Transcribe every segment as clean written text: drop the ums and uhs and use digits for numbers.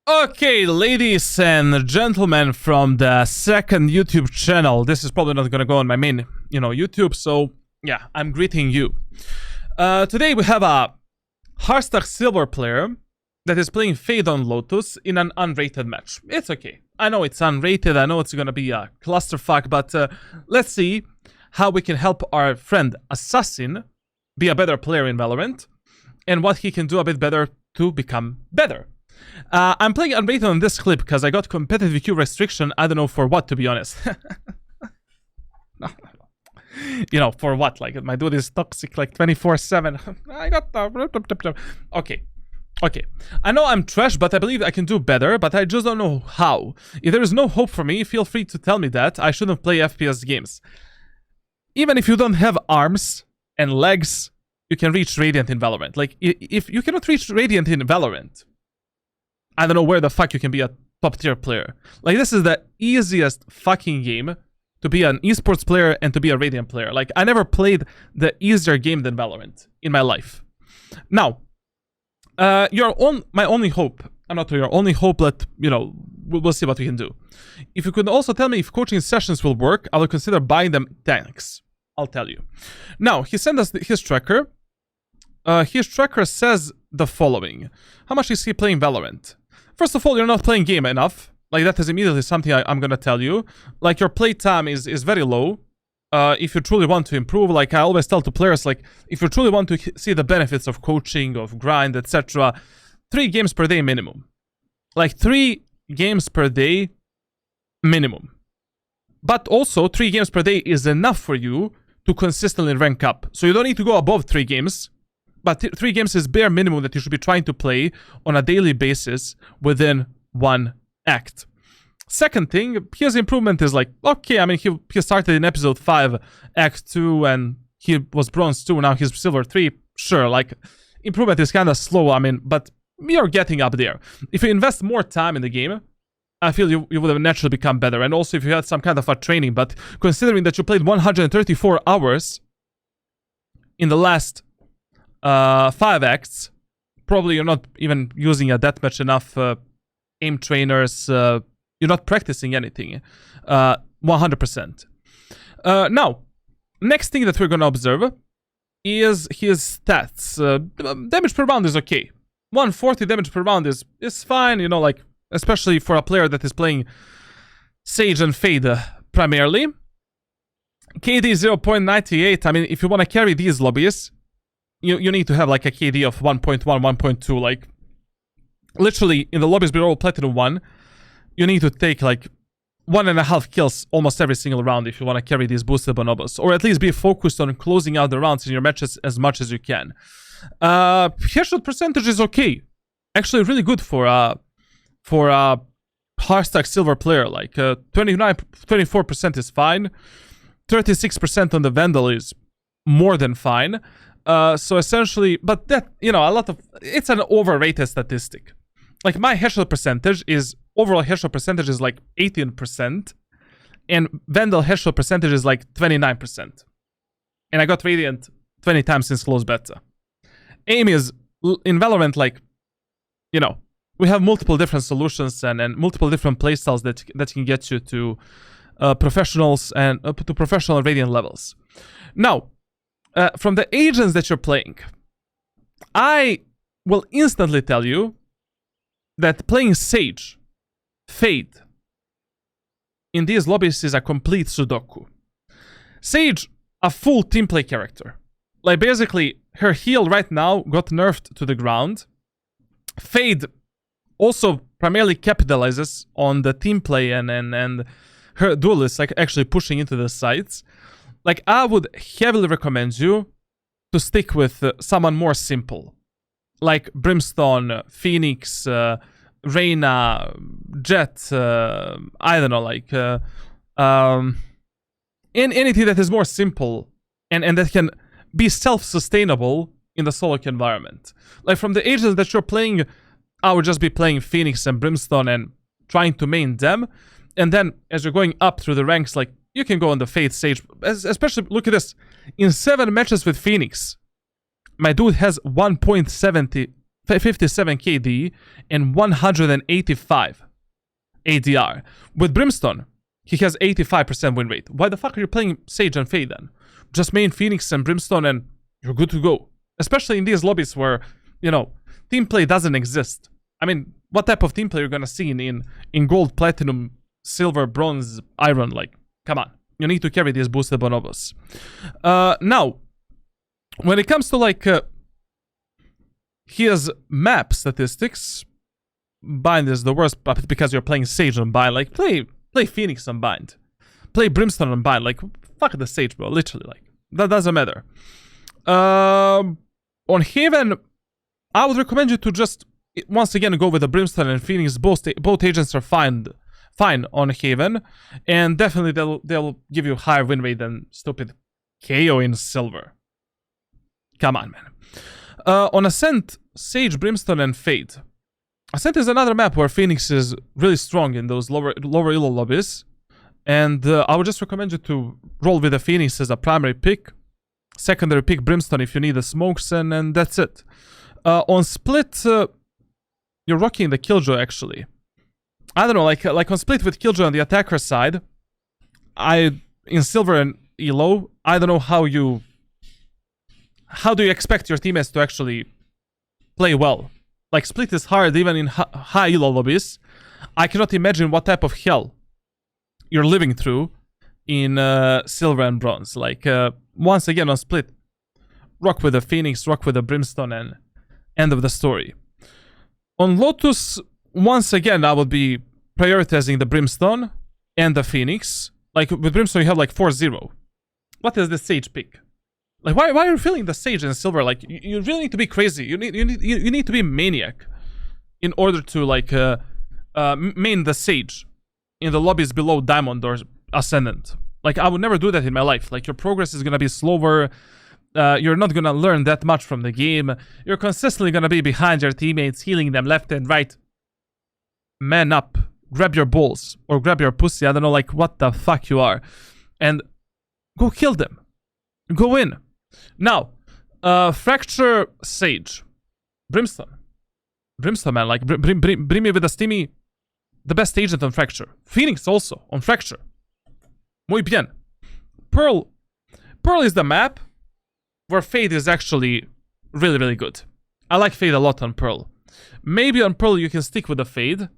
Okay, ladies and gentlemen from the second YouTube channel. This is probably not gonna go on my main, YouTube, so yeah, I'm greeting you. Today we have a Hearthstone Silver player that is playing Fade on Lotus in an unrated match. It's okay. I know it's unrated, I know it's gonna be a clusterfuck, but let's see how we can help our friend Assassin be a better player in Valorant, and what he can do a bit better to become better. I'm playing unrated on this clip because I got competitive queue restriction. I don't know for what, to be honest. For what? Like, my dude is toxic like 24/7. I got the... Okay. I know I'm trash, but I believe I can do better, but I just don't know how. If there is no hope for me, feel free to tell me that. I shouldn't play FPS games. Even if you don't have arms and legs, you can reach Radiant in Valorant. Like, if you cannot reach Radiant in Valorant, I don't know where the fuck you can be a top tier player. Like, this is the easiest fucking game to be an esports player and to be a Radiant player. Like, I never played the easier game than Valorant in my life. Now, my only hope, I'm not your only hope, but, we'll see what we can do. If you could also tell me if coaching sessions will work, I will consider buying them. Thanks. I'll tell you. Now, he sent us his tracker. His tracker says the following. How much is he playing Valorant? First of all, you're not playing game enough. Like, that is immediately something I'm gonna tell you. Like, your play time is very low. If you truly want to improve, like I always tell to players, like, if you truly want to see the benefits of coaching, of grind, etc., 3 games per day minimum. Like, 3 games per day minimum. But also, 3 games per day is enough for you to consistently rank up. So you don't need to go above 3 games. But 3 games is bare minimum that you should be trying to play on a daily basis within 1 act. Second thing, his improvement is like, okay, I mean, he started in episode 5, act 2, and he was bronze 2, now he's silver 3. Sure, like, improvement is kind of slow, I mean, but you're getting up there. If you invest more time in the game, I feel you would have naturally become better. And also if you had some kind of a training, but considering that you played 134 hours in the last 5 acts, probably you're not even using that much enough aim trainers, you're not practicing anything, 100%. Now, next thing that we're gonna observe is his stats. Damage per round is okay. 140 damage per round is fine, like, especially for a player that is playing Sage and Fade primarily. KD 0.98, I mean, if you want to carry these lobbies, you need to have like a KD of 1.1, 1.2, like, literally in the lobbies below Platinum 1, you need to take like 1.5 kills almost every single round if you want to carry these boosted bonobos, or at least be focused on closing out the rounds in your matches as much as you can. Headshot percentage is okay, actually really good for a Hearthstone Silver player. Like 24% is fine, 36% on the Vandal is more than fine. So essentially, but that, it's an overrated statistic. Like, my headshot percentage overall headshot percentage is like 18%, and Vandal headshot percentage is like 29%. And I got Radiant 20 times since close beta. Aim is, in Valorant, like, we have multiple different solutions and multiple different playstyles that can get you to professionals and to professional Radiant levels. Now, from the agents that you're playing, I will instantly tell you that playing Sage, Fade, in these lobbies is a complete Sudoku. Sage, a full team play character. Like, basically, her heal right now got nerfed to the ground. Fade also primarily capitalizes on the team play and her duelists, like, actually pushing into the sites. Like, I would heavily recommend you to stick with someone more simple. Like Brimstone, Phoenix, Reyna, Jet, I don't know, like... anything that is more simple and that can be self-sustainable in the solo environment. Like, from the agents that you're playing, I would just be playing Phoenix and Brimstone and trying to main them. And then, as you're going up through the ranks, like, you can go on the Fade Sage. Especially, look at this. In 7 matches with Phoenix, my dude has 1.70 57 KD, and 185 ADR. With Brimstone, he has 85% win rate. Why the fuck are you playing Sage and Fade then? Just main Phoenix and Brimstone and you're good to go. Especially in these lobbies where, you know, team play doesn't exist. I mean, what type of team play you're gonna see in gold, platinum, silver, bronze, iron? Like, come on. You need to carry these boosted bonobos. Now, when it comes to like his map statistics, Bind is the worst because you're playing Sage on Bind. Like, play Phoenix on Bind. Play Brimstone on Bind. Like, fuck the Sage, bro. Literally, like, that doesn't matter. On Haven, I would recommend you to just, once again, go with the Brimstone and Phoenix. Both agents are fine on Haven. And definitely they'll give you higher win rate than stupid KO in Silver. Come on, man. On Ascent, Sage, Brimstone, and Fade. Ascent is another map where Phoenix is really strong in those lower elo lobbies. And I would just recommend you to roll with the Phoenix as a primary pick. Secondary pick Brimstone if you need the smokes, and that's it. On Split, you're rocking the Killjoy, actually. I don't know, like on Split with Killjoy on the attacker side, in Silver and Elo, I don't know how do you expect your teammates to actually play well? Like, Split is hard even in high elo lobbies. I cannot imagine what type of hell you're living through in Silver and Bronze. Like, once again on Split, rock with the Phoenix, rock with the Brimstone, and end of the story. On Lotus, once again, I would be prioritizing the Brimstone and the Phoenix. Like, with Brimstone, you have like 4-0. What is the Sage pick? Like, why are you feeling the Sage and Silver? Like, you really need to be crazy. You need to be a maniac in order to, like, main the Sage in the lobbies below Diamond or Ascendant. Like, I would never do that in my life. Like, your progress is gonna be slower. You're not gonna learn that much from the game. You're consistently gonna be behind your teammates, healing them left and right. Man up. Grab your balls. Or grab your pussy. I don't know, like, what the fuck you are. And go kill them. Go in. Now, Fracture, Sage. Brimstone. Brimstone, man. Like, bring me with a Steamy. The best agent on Fracture. Phoenix also on Fracture. Muy bien. Pearl. Pearl is the map where Fade is actually really, really good. I like Fade a lot on Pearl. Maybe on Pearl you can stick with the Fade.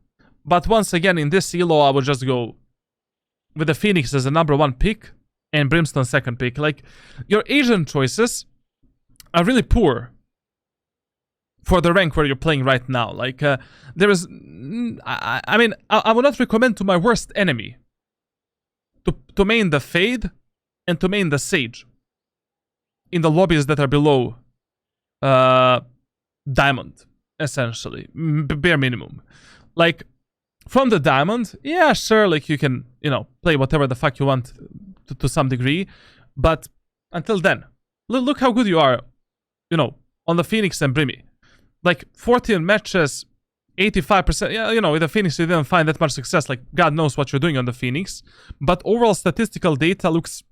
But once again, in this elo, I would just go with the Phoenix as the #1 pick. And Brimstone second pick. Like, your agent choices are really poor for the rank where you're playing right now. Like, there is... I mean, I would not recommend to my worst enemy to main the Fade and to main the Sage in the lobbies that are below Diamond, essentially. Bare minimum. Like, from the Diamond, yeah, sure, like, you can, you know, play whatever the fuck you want to some degree, but until then, look how good you are, you know, on the Phoenix and Brimmy. Like, 14 matches, 85%, yeah, you know, with the Phoenix you didn't find that much success, like, God knows what you're doing on the Phoenix, but overall statistical data looks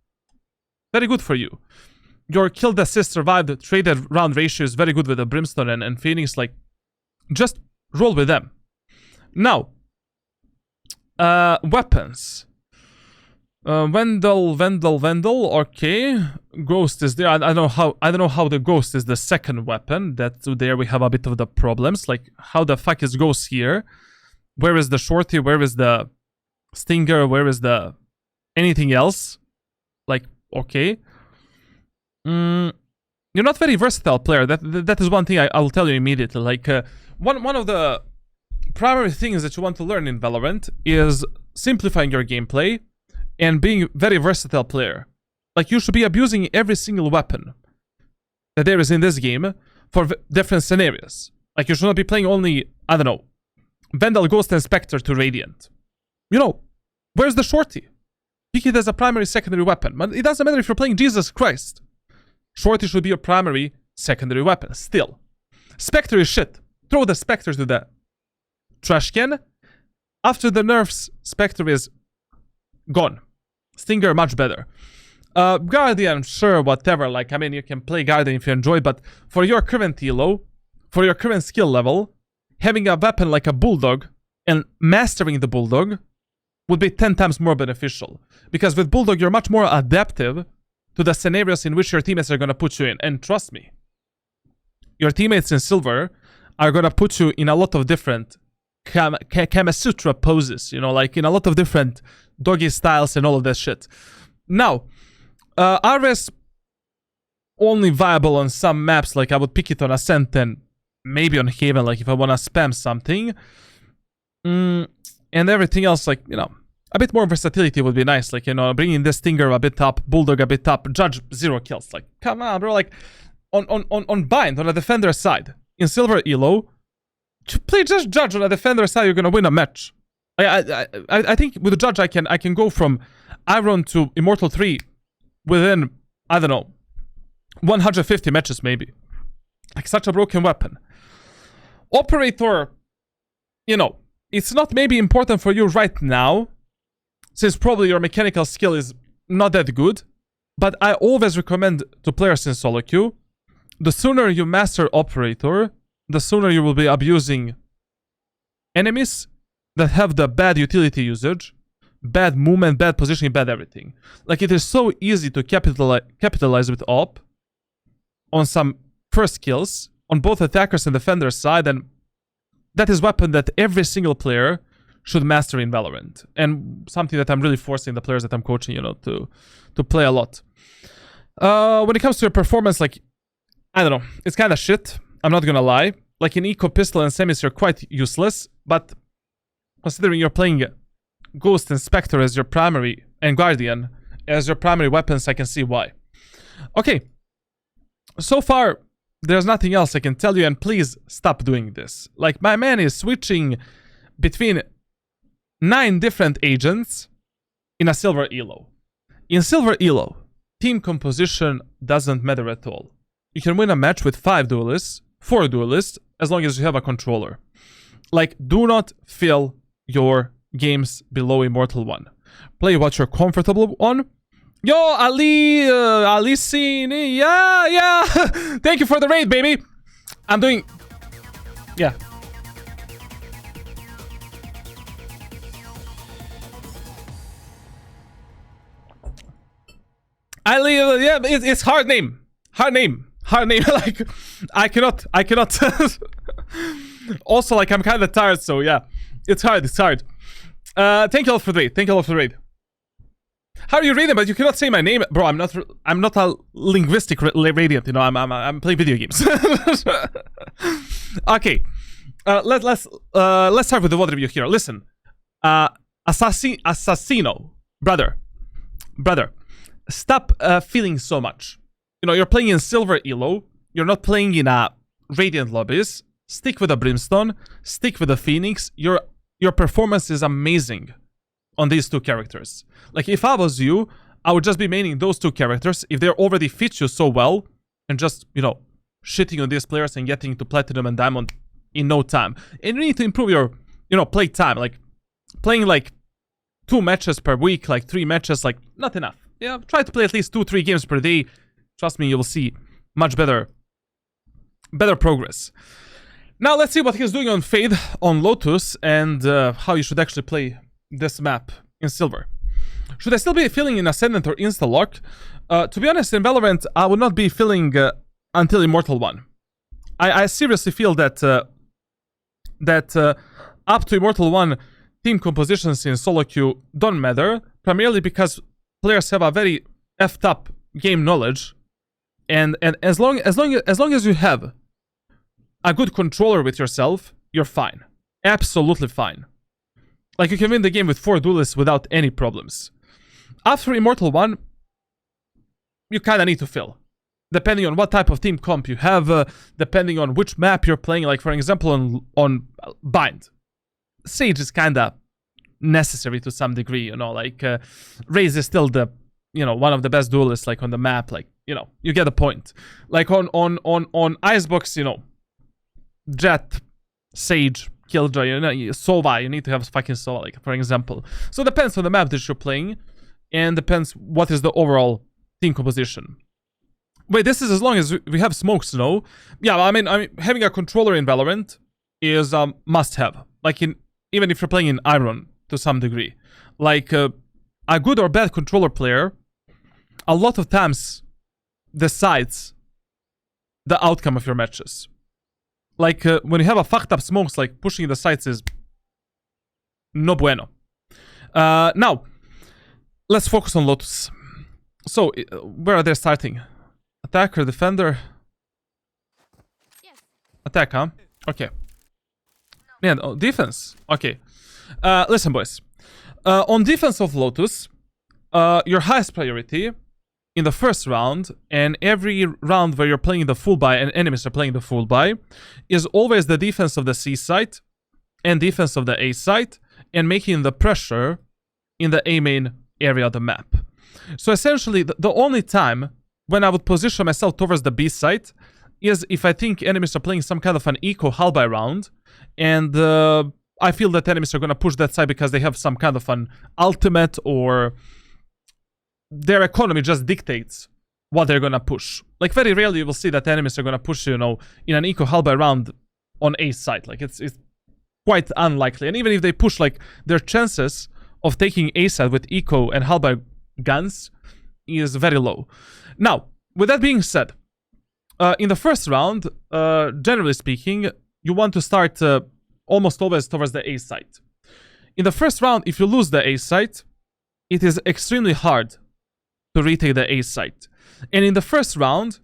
very good for you. Your killed, assist, survived, traded round ratio is very good with the Brimstone and Phoenix. Like, just roll with them. Now, weapons. Vandal, okay. Ghost is there. I don't know how the Ghost is the second weapon. There we have a bit of the problems. Like, how the fuck is Ghost here? Where is the Shorty? Where is the Stinger? Where is the anything else? Like, okay. You're not very versatile player. That is one thing I will tell you immediately. Like, one of the primary things that you want to learn in Valorant is simplifying your gameplay and being a very versatile player. Like, you should be abusing every single weapon that there is in this game for different scenarios. Like, you should not be playing only, I don't know, Vandal, Ghost, and Spectre to Radiant. You know, where's the Shorty? Pick it as a primary, secondary weapon. But it doesn't matter if you're playing Jesus Christ. Shorty should be your primary, secondary weapon, still. Spectre is shit. Throw the Spectre to the trash can. After the nerfs, Spectre is gone. Stinger, much better. Guardian, sure, whatever. Like, I mean, you can play Guardian if you enjoy, but for your current elo, for your current skill level, having a weapon like a bulldog and mastering the bulldog would be 10 times more beneficial. Because with bulldog, you're much more adaptive to the scenarios in which your teammates are going to put you in. And trust me, your teammates in silver are going to put you in a lot of different Kama Sutra poses, you know, like in a lot of different doggy styles and all of that shit. Now, RS only viable on some maps, like I would pick it on Ascent and maybe on Haven, like if I want to spam something. And everything else, like, you know, a bit more versatility would be nice. Like, you know, bringing this Stinger a bit up, Bulldog a bit up, Judge 0 kills. Like, come on, bro. Like, on Bind, on a defender side, in Silver Elo, to play just Judge on a defender side, you're gonna win a match. I think with the Judge, I can go from Iron to Immortal 3 within, I don't know, 150 matches maybe. Like, such a broken weapon. Operator, you know, it's not maybe important for you right now, since probably your mechanical skill is not that good, but I always recommend to players in solo queue, the sooner you master Operator, the sooner you will be abusing enemies that have the bad utility usage, bad movement, bad positioning, bad everything. Like, it is so easy to capitalize with Op on some first kills on both attackers and defenders side, and that is weapon that every single player should master in Valorant, and something that I'm really forcing the players that I'm coaching, you know, to play a lot. When it comes to your performance, like, I don't know, it's kind of shit. I'm not gonna lie. Like, in Eco, Pistol, and Semis, you're quite useless, but considering you're playing Ghost and Spectre as your primary, and Guardian as your primary weapons, I can see why. Okay, so far, there's nothing else I can tell you, and please stop doing this. Like, my man is switching between 9 different agents in a Silver Elo. In Silver Elo, team composition doesn't matter at all. You can win a match with 5 duelists, 4 duelists, as long as you have a controller. Like, do not fill your games below Immortal 1. Play what you're comfortable on. Yo, Alicine, yeah. Thank you for the raid, baby. I'm doing, yeah. Yeah, it's hard name. Like, I cannot. Also, like, I'm kind of tired, so yeah, it's hard. Thank you all for the raid. How are you reading? But you cannot say my name, bro. I'm not a linguistic radiant. You know, I'm playing video games. Okay, let's start with the VOD review here. Listen, Assassino, brother, stop feeling so much. You know, you're playing in Silver Elo. You're not playing in Radiant lobbies. Stick with the Brimstone. Stick with the Phoenix. Your performance is amazing on these 2 characters. Like, if I was you, I would just be maining those 2 characters if they already fit you so well, and just, you know, shitting on these players and getting to Platinum and Diamond in no time. And you need to improve your, you know, play time. Like, playing like 2 matches per week, like 3 matches, like, not enough. Yeah, try to play at least 2-3 games per day. Trust me, you will see much better progress. Now let's see what he's doing on Fade, on Lotus, and how you should actually play this map in Silver. Should I still be filling in Ascendant or Insta-Lock? To be honest, in Valorant, I would not be filling until Immortal 1. I seriously feel that up to Immortal 1, team compositions in solo queue don't matter, primarily because players have a very effed up game knowledge, and as long as you have a good controller with yourself, you're fine. Absolutely fine. Like, you can win the game with 4 duelists without any problems. After Immortal 1, you kind of need to fill. Depending on what type of team comp you have, depending on which map you're playing. Like, for example, on Bind, Sage is kind of necessary to some degree, you know. Like, Raze is still the, you know, one of the best duelists, like, on the map. Like, you know, you get the point. Like, on Icebox, you know, Jet, Sage, Killjoy, you know, Sova, you need to have fucking Sova, like, for example. So it depends on the map that you're playing, and depends what is the overall team composition. Wait, this is as long as we have smokes, no? Yeah, I mean, having a controller in Valorant is must-have. Like, even if you're playing in Iron to some degree. Like, a good or bad controller player, a lot of times decides the outcome of your matches. Like, when you have a fucked up smokes, like, pushing the sights is no bueno. Now, let's focus on Lotus. So, where are they starting? Attacker, defender? Attack, huh? Okay. Man, oh, defense. Okay. Listen, boys. On defense of Lotus, your highest priority in the first round, and every round where you're playing the full buy and enemies are playing the full buy, is always the defense of the C site and defense of the A site, and making the pressure in the A main area of the map. So essentially, the only time when I would position myself towards the B site is if I think enemies are playing some kind of an eco hull by round, and I feel that enemies are going to push that side because they have some kind of an ultimate, or their economy just dictates what they're going to push. Like, very rarely you will see that enemies are going to push, you know, in an eco hull by round on A side. Like, it's quite unlikely. And even if they push, like, their chances of taking A side with eco and hull by guns is very low. Now, with that being said, in the first round, generally speaking, you want to start almost always towards the A site. In the first round, if you lose the A site, it is extremely hard to retake the A site. And in the first round,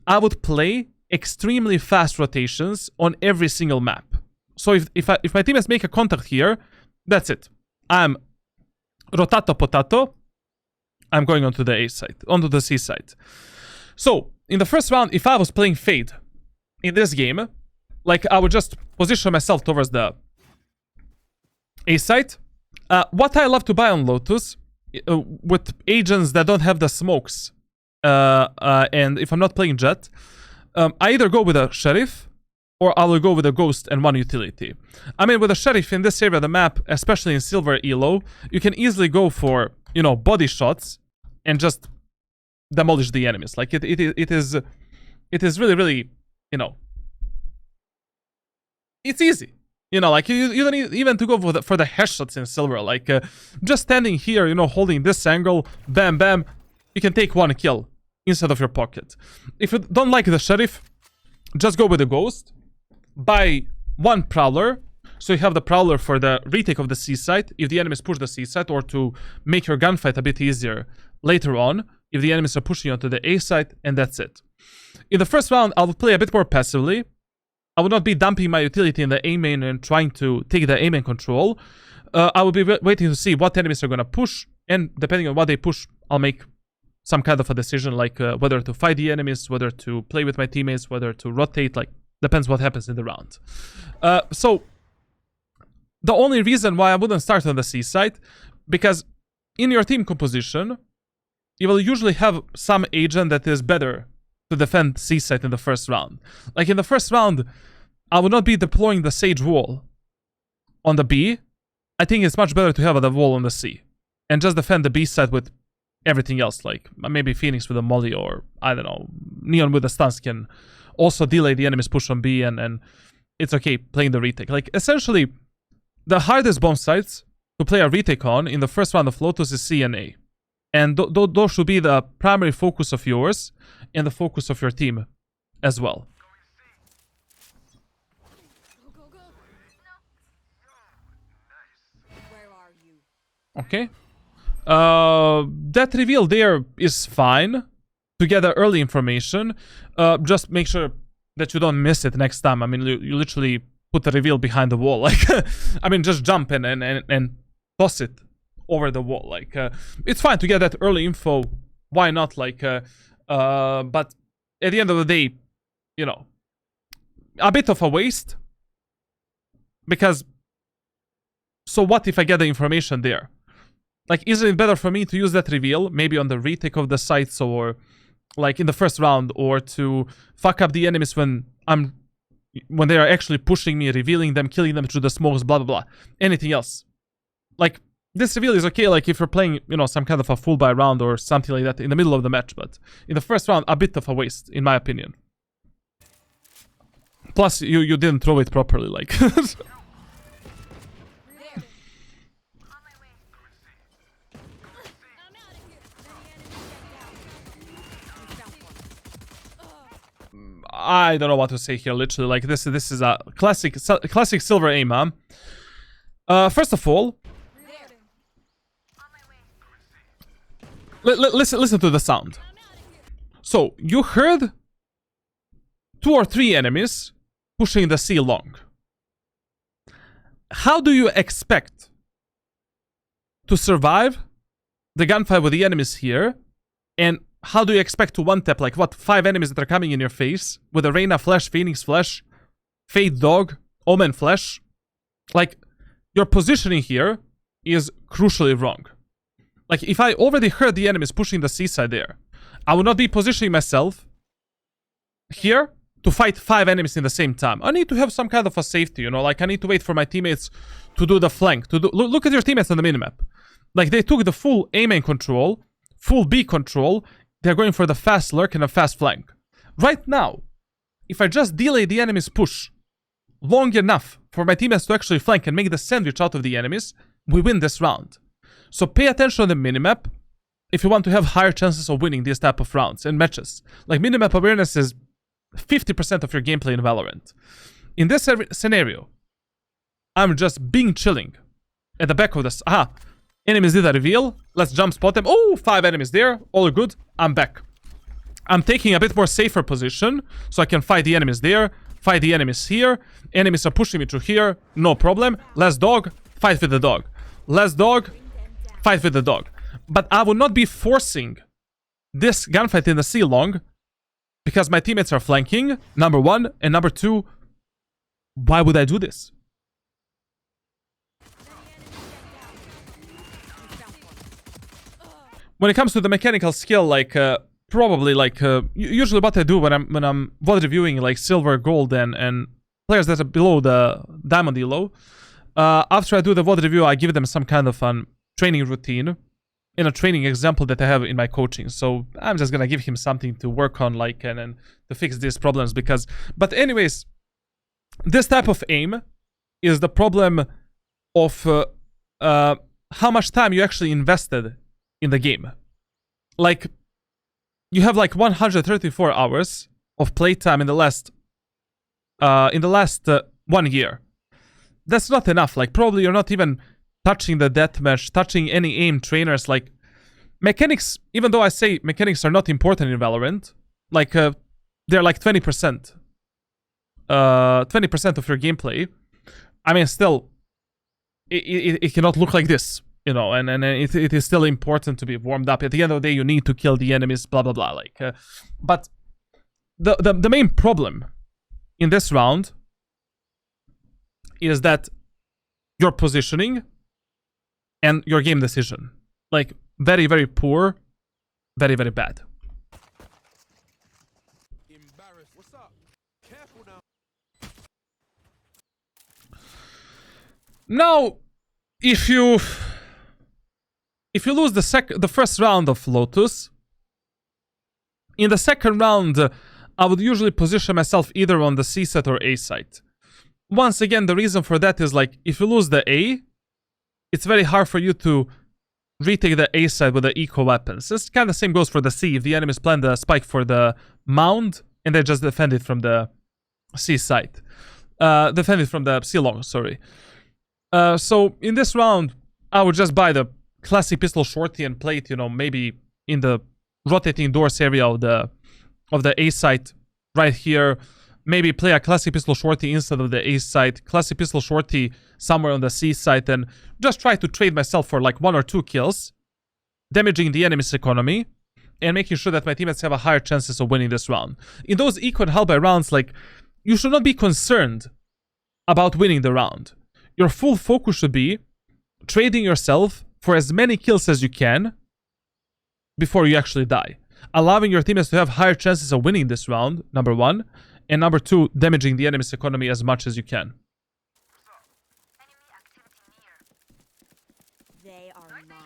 I would play extremely fast rotations on every single map. So if my teammates make a contact here, that's it. I'm rotato potato. I'm going onto the A site, onto the C site. So, in the first round, if I was playing Fade in this game, like, I would just position myself towards the A site. What I love to buy on Lotus, with agents that don't have the smokes, and if I'm not playing Jet, I either go with a Sheriff, or I will go with a Ghost and one utility. I mean, with a Sheriff in this area of the map, especially in Silver Elo, you can easily go for, you know, body shots and just demolish the enemies. Like, it is really, really, you know, it's easy. You know, like, you don't need even to go for the headshots in Silver. Like, just standing here, you know, holding this angle, bam, bam, you can take one kill inside of your pocket. If you don't like the Sheriff, just go with the Ghost. Buy one Prowler, so you have the Prowler for the retake of the C site, if the enemies push the C site, or to make your gunfight a bit easier later on, if the enemies are pushing onto the A site, and that's it. In the first round, I will play a bit more passively. I will not be dumping my utility in the A main and trying to take the A main control. I will be waiting to see what enemies are going to push, and depending on what they push, I'll make some kind of a decision, like whether to fight the enemies, whether to play with my teammates, whether to rotate, like, depends what happens in the round. So, the only reason why I wouldn't start on the C side, because in your team composition, you will usually have some agent that is better to defend C site in the first round. Like, in the first round, I would not be deploying the Sage wall on the B. I think it's much better to have the wall on the C, and just defend the B side with everything else, like maybe Phoenix with a molly, or I don't know, Neon with the stuns can also delay the enemy's push on B, and it's okay playing the retake. Like, essentially, the hardest bomb sites to play a retake on in the first round of Lotus is C and A. And those should be the primary focus of yours and the focus of your team as well. Okay. That reveal there is fine to gather early information. Just make sure that you don't miss it next time. I mean, you literally put the reveal behind the wall. Like, I mean, just jump in and toss it over the wall. Like, it's fine to get that early info. Why not? Like, but at the end of the day, you know, a bit of a waste. Because, so what if I get the information there? Like, isn't it better for me to use that reveal, maybe on the retake of the sites, or like in the first round, or to fuck up the enemies when they are actually pushing me, revealing them, killing them through the smokes, blah blah blah. Anything else? Like, This reveal is okay, like, if you're playing, you know, some kind of a full buy round or something like that in the middle of the match, but in the first round, a bit of a waste, in my opinion. Plus, you didn't throw it properly, like... I don't know what to say here, literally. Like, this is a classic silver aim, huh? First of all... Listen to the sound. So, you heard 2 or 3 enemies pushing the C long. How do you expect to survive the gunfight with the enemies here? And how do you expect to one-tap, like, what, 5 enemies that are coming in your face with a Reyna flash, Phoenix flash, Fate Dog, Omen flash? Like, your positioning here is crucially wrong. Like, if I already heard the enemies pushing the seaside there, I would not be positioning myself here to fight 5 enemies in the same time. I need to have some kind of a safety, you know? Like, I need to wait for my teammates to do the flank. Look at your teammates on the minimap. Like, they took the full A main control, full B control. They're going for the fast lurk and a fast flank. Right now, if I just delay the enemy's push long enough for my teammates to actually flank and make the sandwich out of the enemies, we win this round. So pay attention on the minimap if you want to have higher chances of winning these type of rounds and matches. Like, minimap awareness is 50% of your gameplay in Valorant. In this scenario, I'm just being chilling at the back of this. Aha, enemies did a reveal. Let's jump spot them. Oh, 5 enemies there. All good. I'm back. I'm taking a bit more safer position so I can fight the enemies there, fight the enemies here. Enemies are pushing me through here. No problem. Less dog, fight with the dog. Less dog, fight with the dog. But I will not be forcing this gunfight in the C long because my teammates are flanking, number 1. And number 2, why would I do this? When it comes to the mechanical skill, like, probably, like, usually what I do when I'm VOD reviewing, like, silver, gold, and players that are below the diamond elo, after I do the VOD review, I give them some kind of an training routine in a training example that I have in my coaching. So I'm just gonna give him something to work on, like, and to fix these problems because... But anyways, this type of aim is the problem of how much time you actually invested in the game. Like, you have like 134 hours of playtime in the last 1 year. That's not enough. Like, probably you're not even touching the deathmatch, touching any aim trainers. Like, mechanics, even though I say mechanics are not important in Valorant, like, they're like 20%. 20% of your gameplay. I mean, still, it cannot look like this, you know, and it is still important to be warmed up. At the end of the day, you need to kill the enemies, blah, blah, blah. Like, but the main problem in this round is that your positioning and your game decision. Like, very, very poor, very, very bad. Embarrassed. What's up? Careful now. Now, if you lose the first round of Lotus, in the second round, I would usually position myself either on the C site or A site. Once again, the reason for that is, like, if you lose the A, it's very hard for you to retake the A side with the eco weapons. This kind of same goes for the C. If the enemies plant the spike for the mound, and they just defend it from the C side. Defend it from the C long, sorry. So in this round, I would just buy the classic pistol shorty and play it, you know, maybe in the rotating doors area of the A site right here. Maybe play a classic pistol shorty instead of the A side, classic pistol shorty somewhere on the C side, and just try to trade myself for like 1 or 2 kills, damaging the enemy's economy, and making sure that my teammates have a higher chances of winning this round. In those eco and halberd rounds, like, you should not be concerned about winning the round. Your full focus should be trading yourself for as many kills as you can before you actually die. Allowing your teammates to have higher chances of winning this round, number 1. And number 2, damaging the enemy's economy as much as you can. They are mine.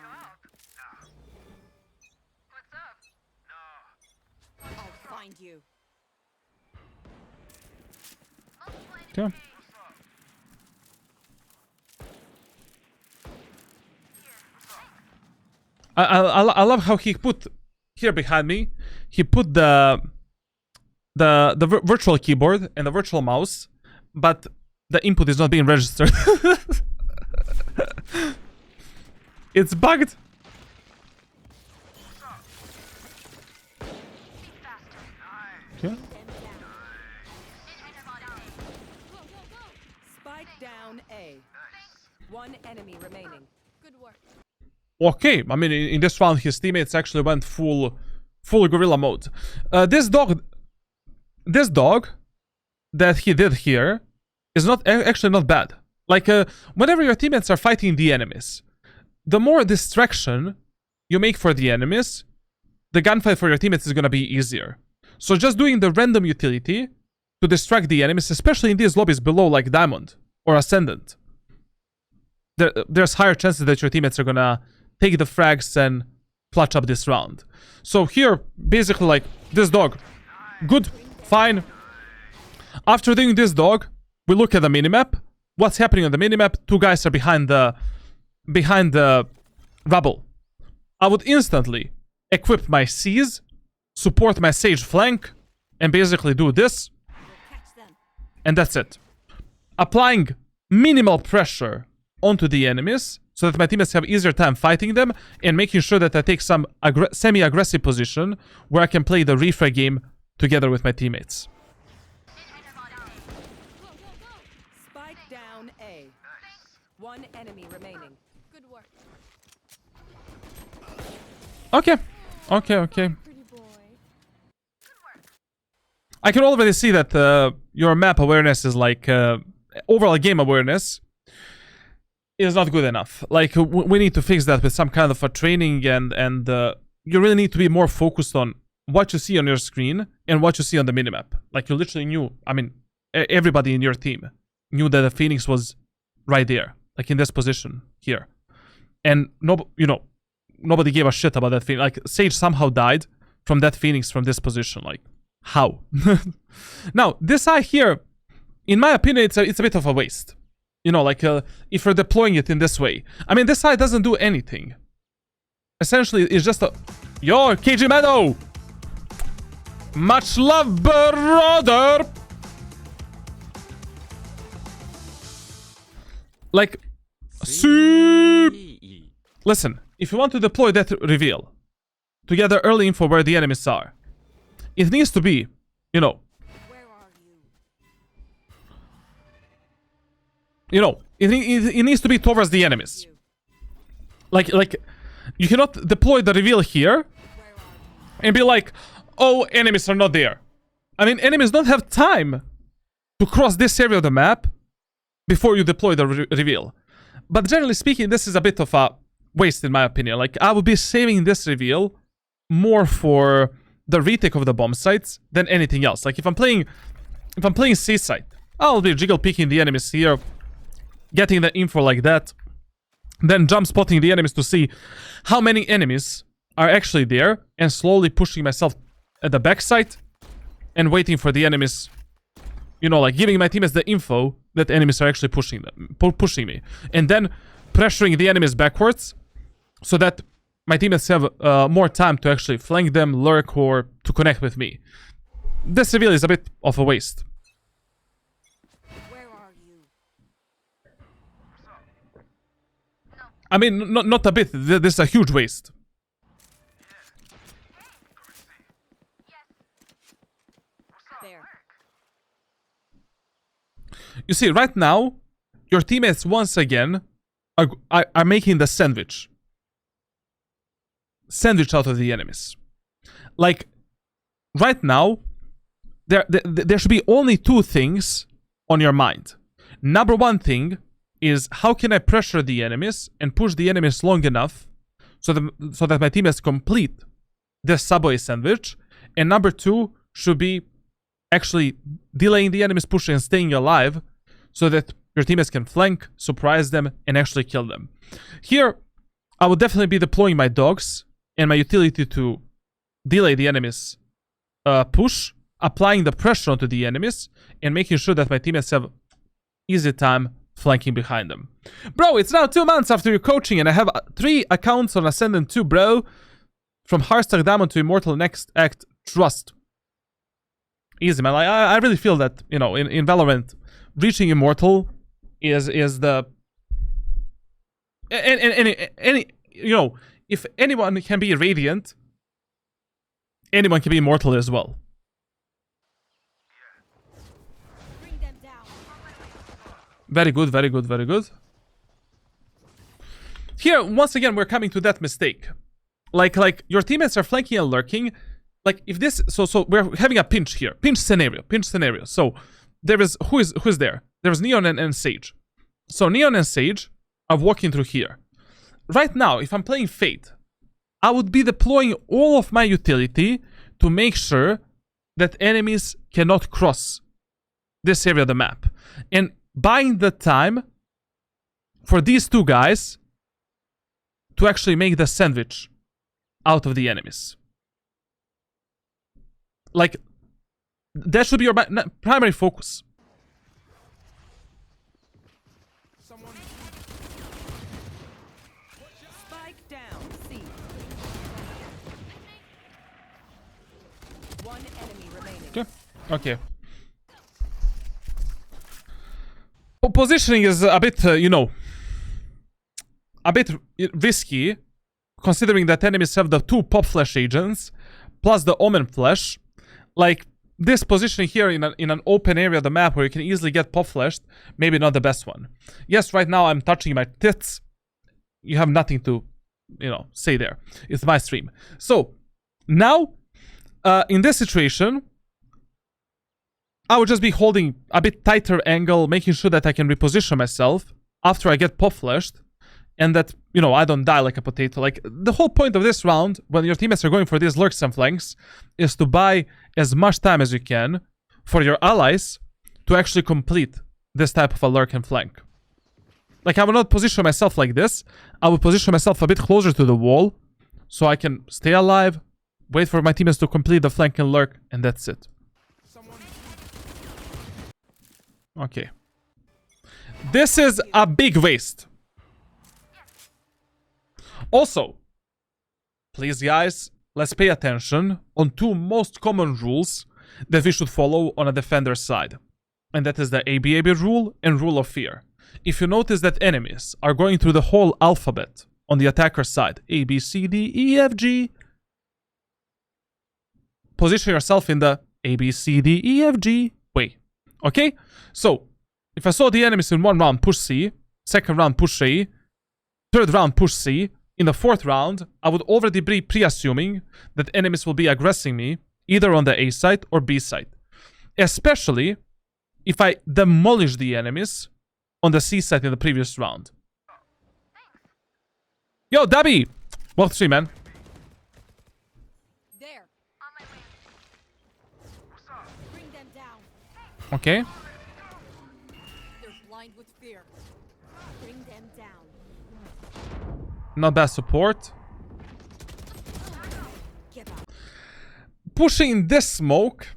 I'll find you. Okay. I love how he put here behind me. He put the virtual keyboard and the virtual mouse, but the input is not being registered. It's bugged. Okay. Spike down A. One enemy remaining. Good work. Okay, I mean, in this round, his teammates actually went full gorilla mode. This dog that he did here is actually not bad. Like, whenever your teammates are fighting the enemies, the more distraction you make for the enemies, the gunfight for your teammates is gonna be easier. So just doing the random utility to distract the enemies, especially in these lobbies below, like Diamond or Ascendant, there's higher chances that your teammates are gonna take the frags and clutch up this round. So here, basically, like, this dog, good, fine. After doing this dog, we look at the minimap. What's happening on the minimap? Two guys are behind the rubble. I would instantly equip my C's, support my Sage flank, and basically do this. Catch them. And that's it. Applying minimal pressure onto the enemies so that my teammates have easier time fighting them, and making sure that I take some semi-aggressive position where I can play the refrag game together with my teammates. Spike down A. One enemy remaining. Good work. Okay. Pretty boy. I can already see that your map awareness is like overall game awareness is not good enough. Like, we need to fix that with some kind of a training, and you really need to be more focused on what you see on your screen and what you see on the minimap. Like, you literally knew, I mean, everybody in your team knew that the Phoenix was right there, like in this position here. And nobody gave a shit about that Phoenix. Like, Sage somehow died from that Phoenix from this position. Like, how? Now, this eye here, in my opinion, it's a bit of a waste. You know, like, if you're deploying it in this way. I mean, this side doesn't do anything. Essentially, it's just a... Yo, KG Meadow! Much love, brother! Like, listen, if you want to deploy that reveal to gather early info where the enemies are, it needs to be, Where are you? it needs to be towards the enemies. Like, you cannot deploy the reveal here and be like, oh, enemies are not there. I mean, enemies don't have time to cross this area of the map before you deploy the reveal. But generally speaking, this is a bit of a waste in my opinion. Like, I would be saving this reveal more for the retake of the bomb sites than anything else. Like, if I'm playing C site, I'll be jiggle picking the enemies here, getting the info like that, then jump spotting the enemies to see how many enemies are actually there, and slowly pushing myself at the backside and waiting for the enemies, like giving my teammates the info that enemies are actually pushing me, and then pressuring the enemies backwards so that my teammates have more time to actually flank them, lurk, or to connect with me. This reveal is a bit of a waste. Where are you? I mean, not a bit. This is a huge waste. There. You see, right now, your teammates once again are making the sandwich out of the enemies. Like, right now, there should be only two things on your mind. Number one thing is, how can I pressure the enemies and push the enemies long enough so that my teammates complete this subway sandwich. And number two should be actually delaying the enemies pushing and staying alive so that your teammates can flank, surprise them, and actually kill them. Here, I would definitely be deploying my dogs and my utility to delay the enemy's push, applying the pressure onto the enemies, and making sure that my teammates have easy time flanking behind them. Bro, it's now 2 months after your coaching, and I have 3 accounts on Ascendant 2, bro. From Heartstock Diamond to Immortal Next Act, trust. Easy, man. I really feel that, you know, in Valorant, reaching Immortal is the... Any you know, if anyone can be Radiant, anyone can be Immortal as well. Bring them down. Very good, very good, very good. Here, once again, we're coming to that mistake. Like your teammates are flanking and lurking. Like if this, so we're having a pinch here, pinch scenario. So there is who is there? There's Neon and Sage. So Neon and Sage are walking through here. Right now, if I'm playing Fate, I would be deploying all of my utility to make sure that enemies cannot cross this area of the map, and buying the time for these 2 guys to actually make the sandwich out of the enemies. Like, that should be your primary focus. Someone. Spike down. C. One enemy remaining. Okay. Positioning is a bit, you know, a bit risky, considering that enemies have the 2 pop flash agents, plus the Omen flash. Like, this positioning here in an open area of the map where you can easily get pop flashed, maybe not the best one. Yes, right now I'm touching my tits. You have nothing to, you know, say there. It's my stream. So, now, in this situation, I would just be holding a bit tighter angle, making sure that I can reposition myself after I get pop flashed, and that, you know, I don't die like a potato. Like, the whole point of this round, when your teammates are going for these lurks and flanks, is to buy as much time as you can for your allies to actually complete this type of a lurk and flank. Like, I will not position myself like this. I will position myself a bit closer to the wall so I can stay alive, wait for my teammates to complete the flank and lurk, and that's it. Someone. Okay. This is a big waste. Also, please guys, let's pay attention on 2 most common rules that we should follow on a defender's side. And that is the ABAB rule and rule of fear. If you notice that enemies are going through the whole alphabet on the attacker's side, A, B, C, D, E, F, G, position yourself in the A, B, C, D, E, F, G way. Okay? So, if I saw the enemies in 1 round push C, 2nd round push A, 3rd round push C, in the 4th round, I would already be pre-assuming that enemies will be aggressing me either on the A side or B side. Especially if I demolish the enemies on the C side in the previous round. Yo, Dabby! Well, 3, man. There. Bring them down. Okay. They're blind with fear. Bring them down. Not bad support. Give up. Pushing this smoke,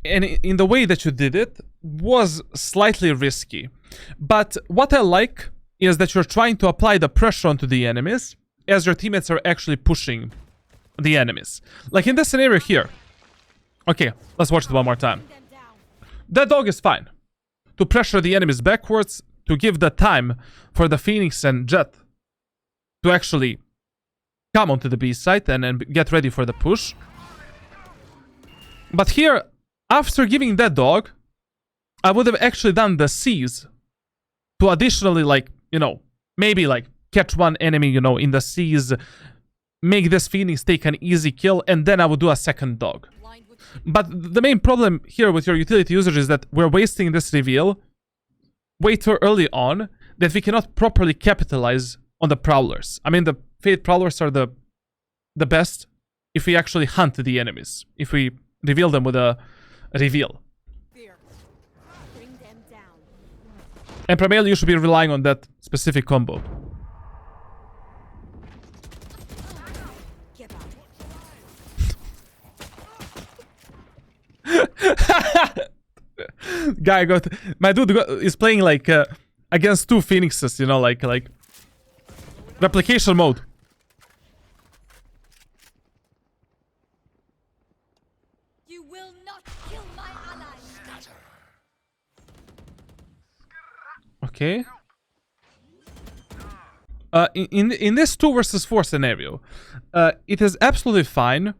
and in the way that you did it, was slightly risky. But what I like is that you're trying to apply the pressure onto the enemies as your teammates are actually pushing the enemies. Like in this scenario here. Okay, let's watch it one more time. Bring them down. That dog is fine. To pressure the enemies backwards, to give the time for the Phoenix and Jet to actually come onto the B site and get ready for the push. But here, after giving that dog, I would have actually done the C's to additionally, like, you know, maybe like catch one enemy, you know, in the C's, make this Phoenix take an easy kill, and then I would do a 2nd dog. Blind with But the main problem here with your utility usage is that we're wasting this reveal way too early on that we cannot properly capitalize on the Prowlers. I mean, the Fate Prowlers are the best if we actually hunt the enemies. If we reveal them with a reveal. fear. Bring them down. And primarily you should be relying on that specific combo. Guy got... My dude is playing like against two phoenixes, you know, like replication mode. You will not kill my allies. Okay. In this 2 versus 4 scenario, it is absolutely fine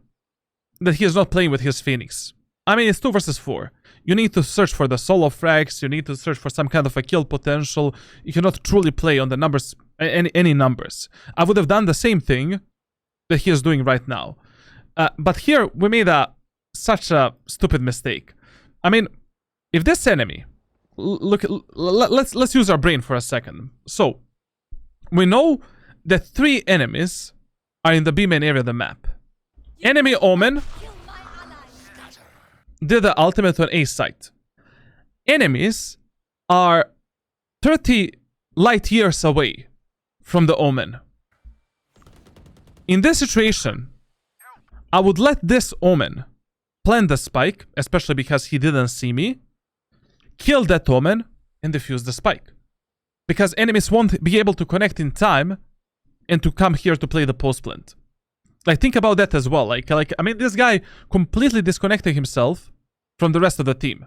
that he is not playing with his Phoenix. I mean, it's 2 versus 4. You need to search for the solo frags, you need to search for some kind of a kill potential. You cannot truly play on the numbers, any numbers. I would have done the same thing that he is doing right now. But here, we made such a stupid mistake. I mean, if this enemy... let's use our brain for a second. So, we know that 3 enemies are in the B main area of the map. Enemy Omen Kill my allies. did the ultimate on A site. Enemies are 30 light years away from the Omen. In this situation, I would let this Omen plant the spike, especially because he didn't see me, kill that Omen, and defuse the spike. Because enemies won't be able to connect in time and to come here to play the post plant. Like, think about that as well. Like, I mean, this guy completely disconnected himself from the rest of the team.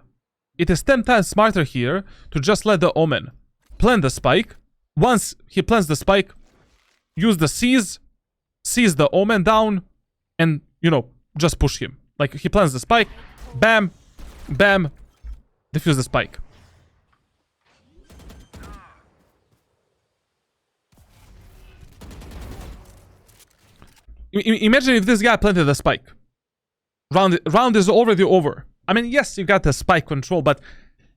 It is 10 times smarter here to just let the Omen plant the spike. Once he plants the spike, use the seize the Omen down, and, you know, just push him. Like, he plants the spike, bam, bam, defuse the spike. Imagine if this guy planted the spike. Round is already over. I mean, yes, you got the spike control, but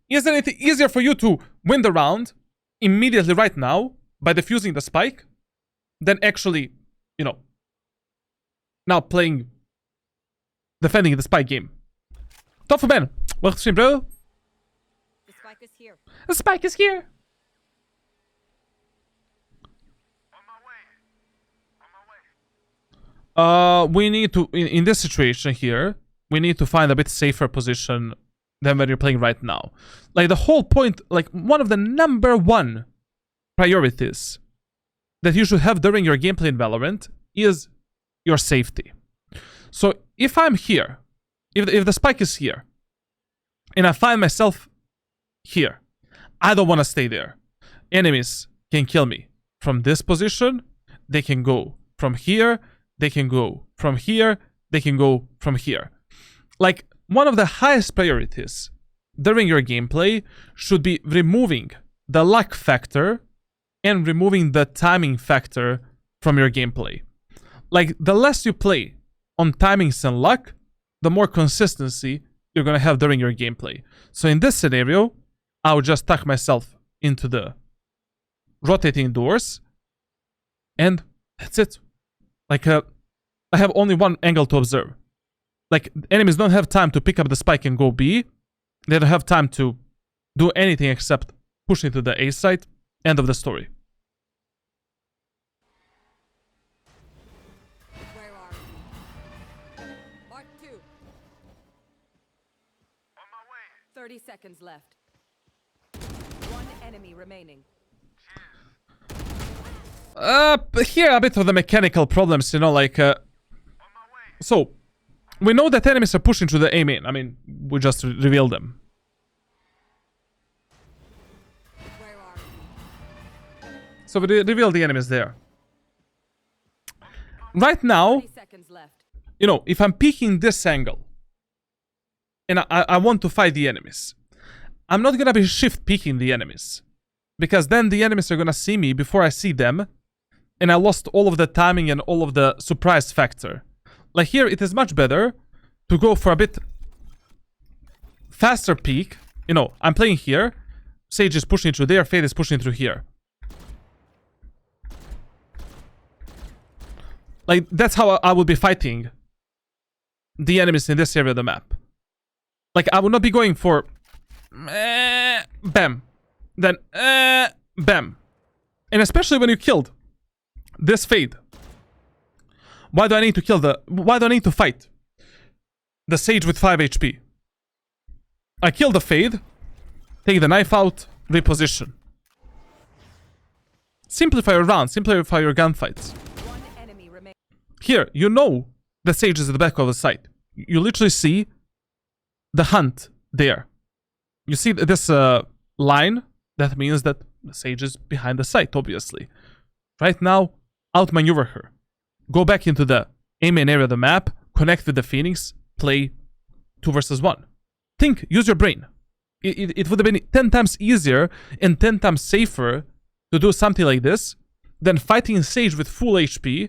isn't it easier for you to win the round immediately right now by defusing the spike than actually, you know, now defending the spike game? Tough man, welcome to stream, bro. The spike is here. The spike is here. We need to, in this situation here, we need to find a bit safer position than when you're playing right now. Like, the whole point, like, one of the #1 priorities that you should have during your gameplay in Valorant is your safety. So, if I'm here, if the spike is here, and I find myself here, I don't want to stay there. Enemies can kill me from this position, they can go from here, they can go from here, they can go from here. Like, one of the highest priorities during your gameplay should be removing the luck factor and removing the timing factor from your gameplay. Like, the less you play on timings and luck, the more consistency you're gonna have during your gameplay. So in this scenario, I would just tuck myself into the rotating doors, and that's it. Like, I have only one angle to observe. Like, enemies don't have time to pick up the spike and go B. They don't have time to do anything except push into the A site. End of the story. Where are you? Part 2. 30 seconds left. One enemy remaining. Here a bit of the mechanical problems, you know, like, so, we know that enemies are pushing to the A main. I mean, we just revealed them. Where are you? So we revealed the enemies there. Right now, 30 seconds left. you know, if I'm peeking this angle, and I want to fight the enemies, I'm not gonna be shift peeking the enemies. Because then the enemies are gonna see me before I see them, and I lost all of the timing and all of the surprise factor. Like, here, it is much better to go for a bit faster peek. You know, I'm playing here, Sage is pushing through there, Fade is pushing through here. Like, that's how I would be fighting the enemies in this area of the map. Like, I would not be going for bam, then bam. And especially when you killed this Fade. Why do I need to fight the Sage with 5 HP? I kill the Fade, take the knife out, reposition. Simplify your round, simplify your gunfights. One enemy remaining. Here, you know the Sage is at the back of the site. You literally see the hunt there. You see this line? That means that the Sage is behind the site, obviously. Right now, outmaneuver her. Go back into the A main area of the map, connect with the Phoenix, play 2 versus 1. Think, use your brain. It would have been 10 times easier and 10 times safer to do something like this than fighting Sage with full HP,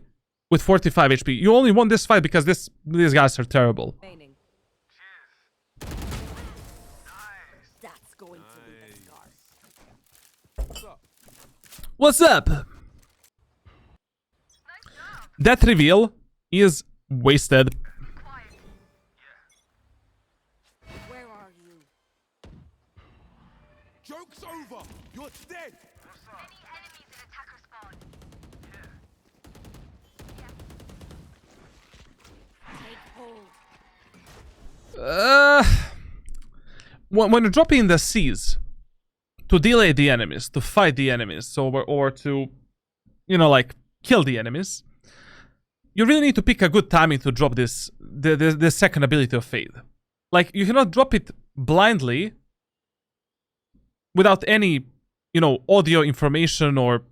with 45 HP. You only won this fight because these guys are terrible. Remaining. That's going to be the scar. What's up? That reveal is wasted. Where are you? Joke's over. You're dead. Take hold. When you're dropping in the seas to delay the enemies, to fight the enemies, or to, you know, like kill the enemies, you really need to pick a good timing to drop this second ability of Fade. Like, you cannot drop it blindly without any, you know, audio information or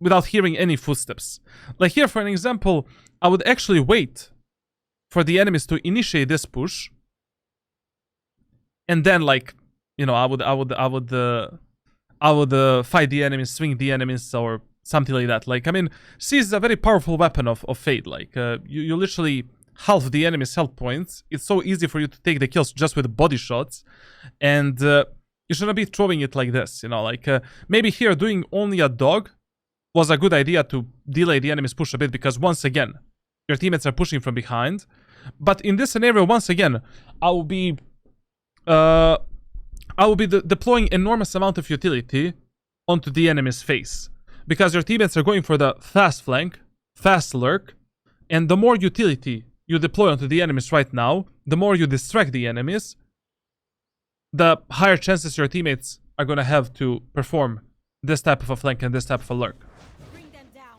without hearing any footsteps. Like here, for an example, I would actually wait for the enemies to initiate this push, and then, like, you know, I would fight the enemies, swing the enemies, or something like that. Like, I mean, Seize is a very powerful weapon of Fade. Like, you literally halve the enemy's health points. It's so easy for you to take the kills just with body shots, and you shouldn't be throwing it like this, you know. Like, maybe here doing only a dog was a good idea to delay the enemy's push a bit, because once again, your teammates are pushing from behind. But in this scenario, once again, I will be deploying enormous amount of utility onto the enemy's face, because your teammates are going for the fast flank, fast lurk, and the more utility you deploy onto the enemies right now, the more you distract the enemies, the higher chances your teammates are going to have to perform this type of a flank and this type of a lurk. Bring them down.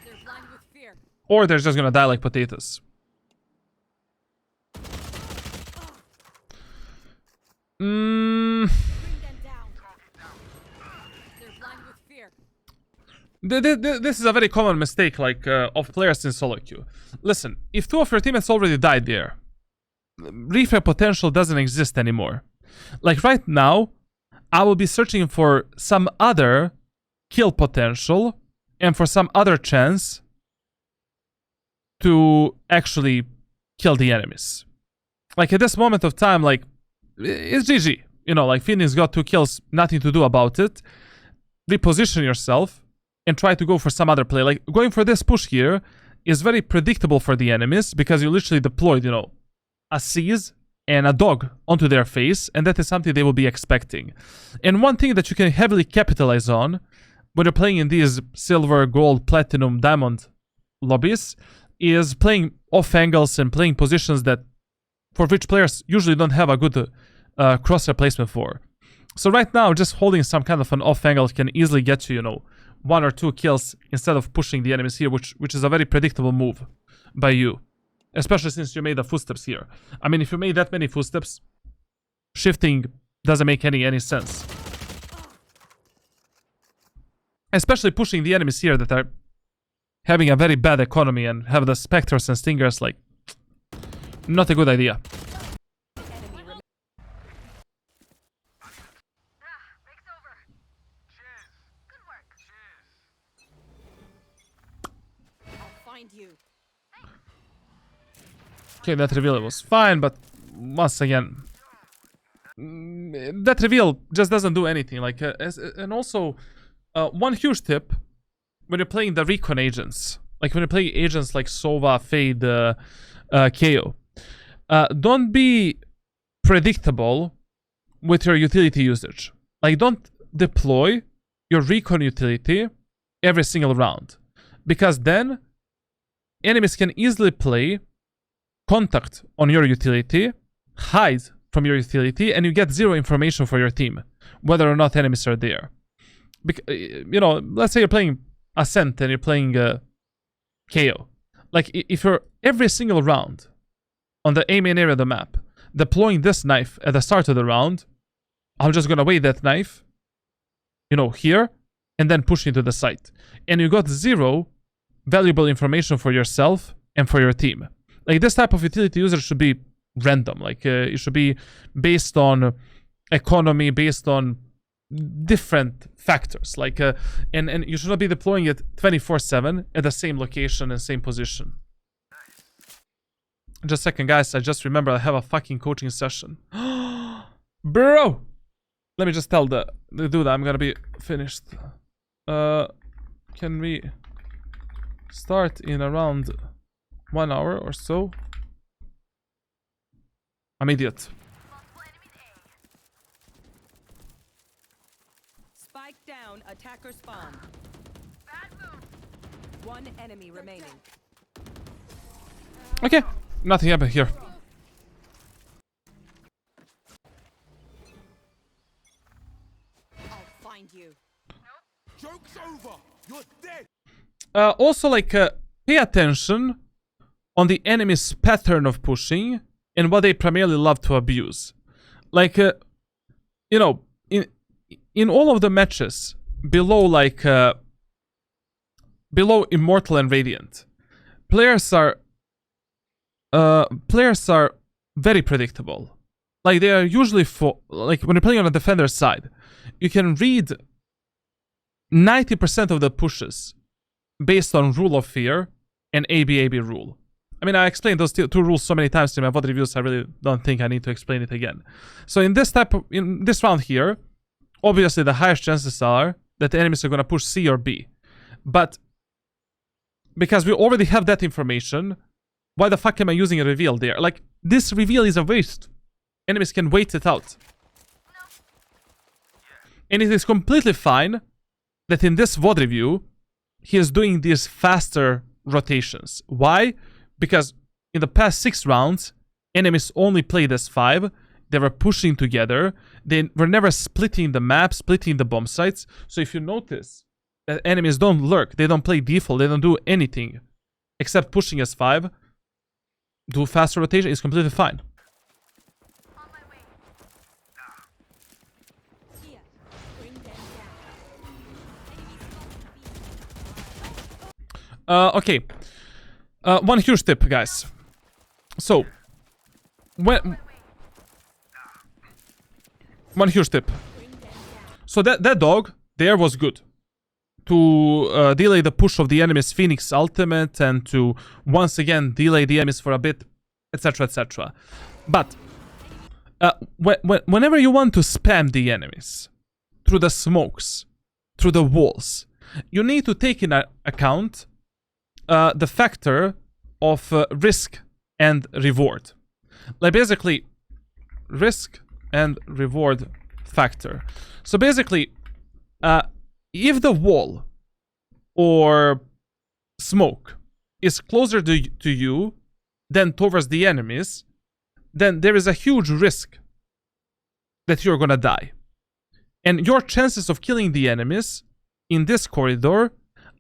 They're blind with fear. Or they're just going to die like potatoes. Bring them down. They're blind with fear. This is a very common mistake, like, of players in solo queue. Listen, if 2 of your teammates already died there, refrag potential doesn't exist anymore. Like right now, I will be searching for some other kill potential and for some other chance to actually kill the enemies. Like, at this moment of time, like, it's GG. You know, like, Phoenix got 2 kills, nothing to do about it. Reposition yourself and try to go for some other play. Like, going for this push here is very predictable for the enemies, because you literally deployed, you know, a Seize and a dog onto their face, and that is something they will be expecting. And one thing that you can heavily capitalize on when you're playing in these silver, gold, platinum, diamond lobbies is playing off angles and playing positions that for which players usually don't have a good crosshair placement for. So right now, just holding some kind of an off angle can easily get you, you know, 1 or 2 kills instead of pushing the enemies here, which is a very predictable move by you. Especially since you made the footsteps here. I mean, if you made that many footsteps, shifting doesn't make any sense. Especially pushing the enemies here that are having a very bad economy and have the Spectres and Stingers, like, not a good idea. I'll find you. Okay, that reveal was fine, but once again, that reveal just doesn't do anything. Like, and also, one huge tip when you're playing the recon agents, like when you're playing agents like Sova, Fade, KO, don't be predictable with your utility usage. Like, don't deploy your recon utility every single round, because then enemies can easily play contact on your utility, hide from your utility, and you get 0 information for your team, whether or not enemies are there. You know, let's say you're playing Ascent and you're playing KO. Like, if you're every single round on the A main area of the map deploying this knife at the start of the round, I'm just gonna wait that knife, you know, here, and then push into the site. And you got 0 valuable information for yourself and for your team. Like, this type of utility user should be random. Like, it should be based on economy, based on different factors. Like, and you should not be deploying it 24/7 at the same location and same position. Just a second, guys. I just remember I have a fucking coaching session. Bro! Let me just tell the dude I'm gonna be finished. Can we start in around 1 hour or so? I'm idiot. Spike down, attacker spawn. One enemy remaining. Okay, nothing happened here. I'll find you. Joke's over. You're dead. Also, like, pay attention on the enemy's pattern of pushing and what they primarily love to abuse. Like, you know, in all of the matches below, like, below Immortal and Radiant, players are very predictable. Like, they are usually like, when you're playing on the defender side, you can read 90% of the pushes based on Rule of Fear and AB rule. I mean, I explained those two rules so many times in my VOD reviews, I really don't think I need to explain it again. So in this round here, obviously the highest chances are that the enemies are going to push C or B. But because we already have that information, why the fuck am I using a reveal there? Like, this reveal is a waste. Enemies can wait it out. And it is completely fine that in this VOD review, he is doing these faster rotations. Why? Because in the past 6 rounds, enemies only played as 5. They were pushing together. They were never splitting the map, splitting the bomb sites. So if you notice that enemies don't lurk, they don't play default, they don't do anything except pushing as 5, do faster rotation is completely fine. Here. Bring them down. Okay. One huge tip, guys. So, one huge tip. So that dog there was good to delay the push of the enemy's Phoenix ultimate and to once again delay the enemies for a bit, etc, etc. But whenever you want to spam the enemies through the smokes, through the walls, you need to take in account the factor of risk and reward. Like, basically, risk and reward factor. So basically, if the wall or smoke is closer to you than towards the enemies, then there is a huge risk that you're gonna die. And your chances of killing the enemies in this corridor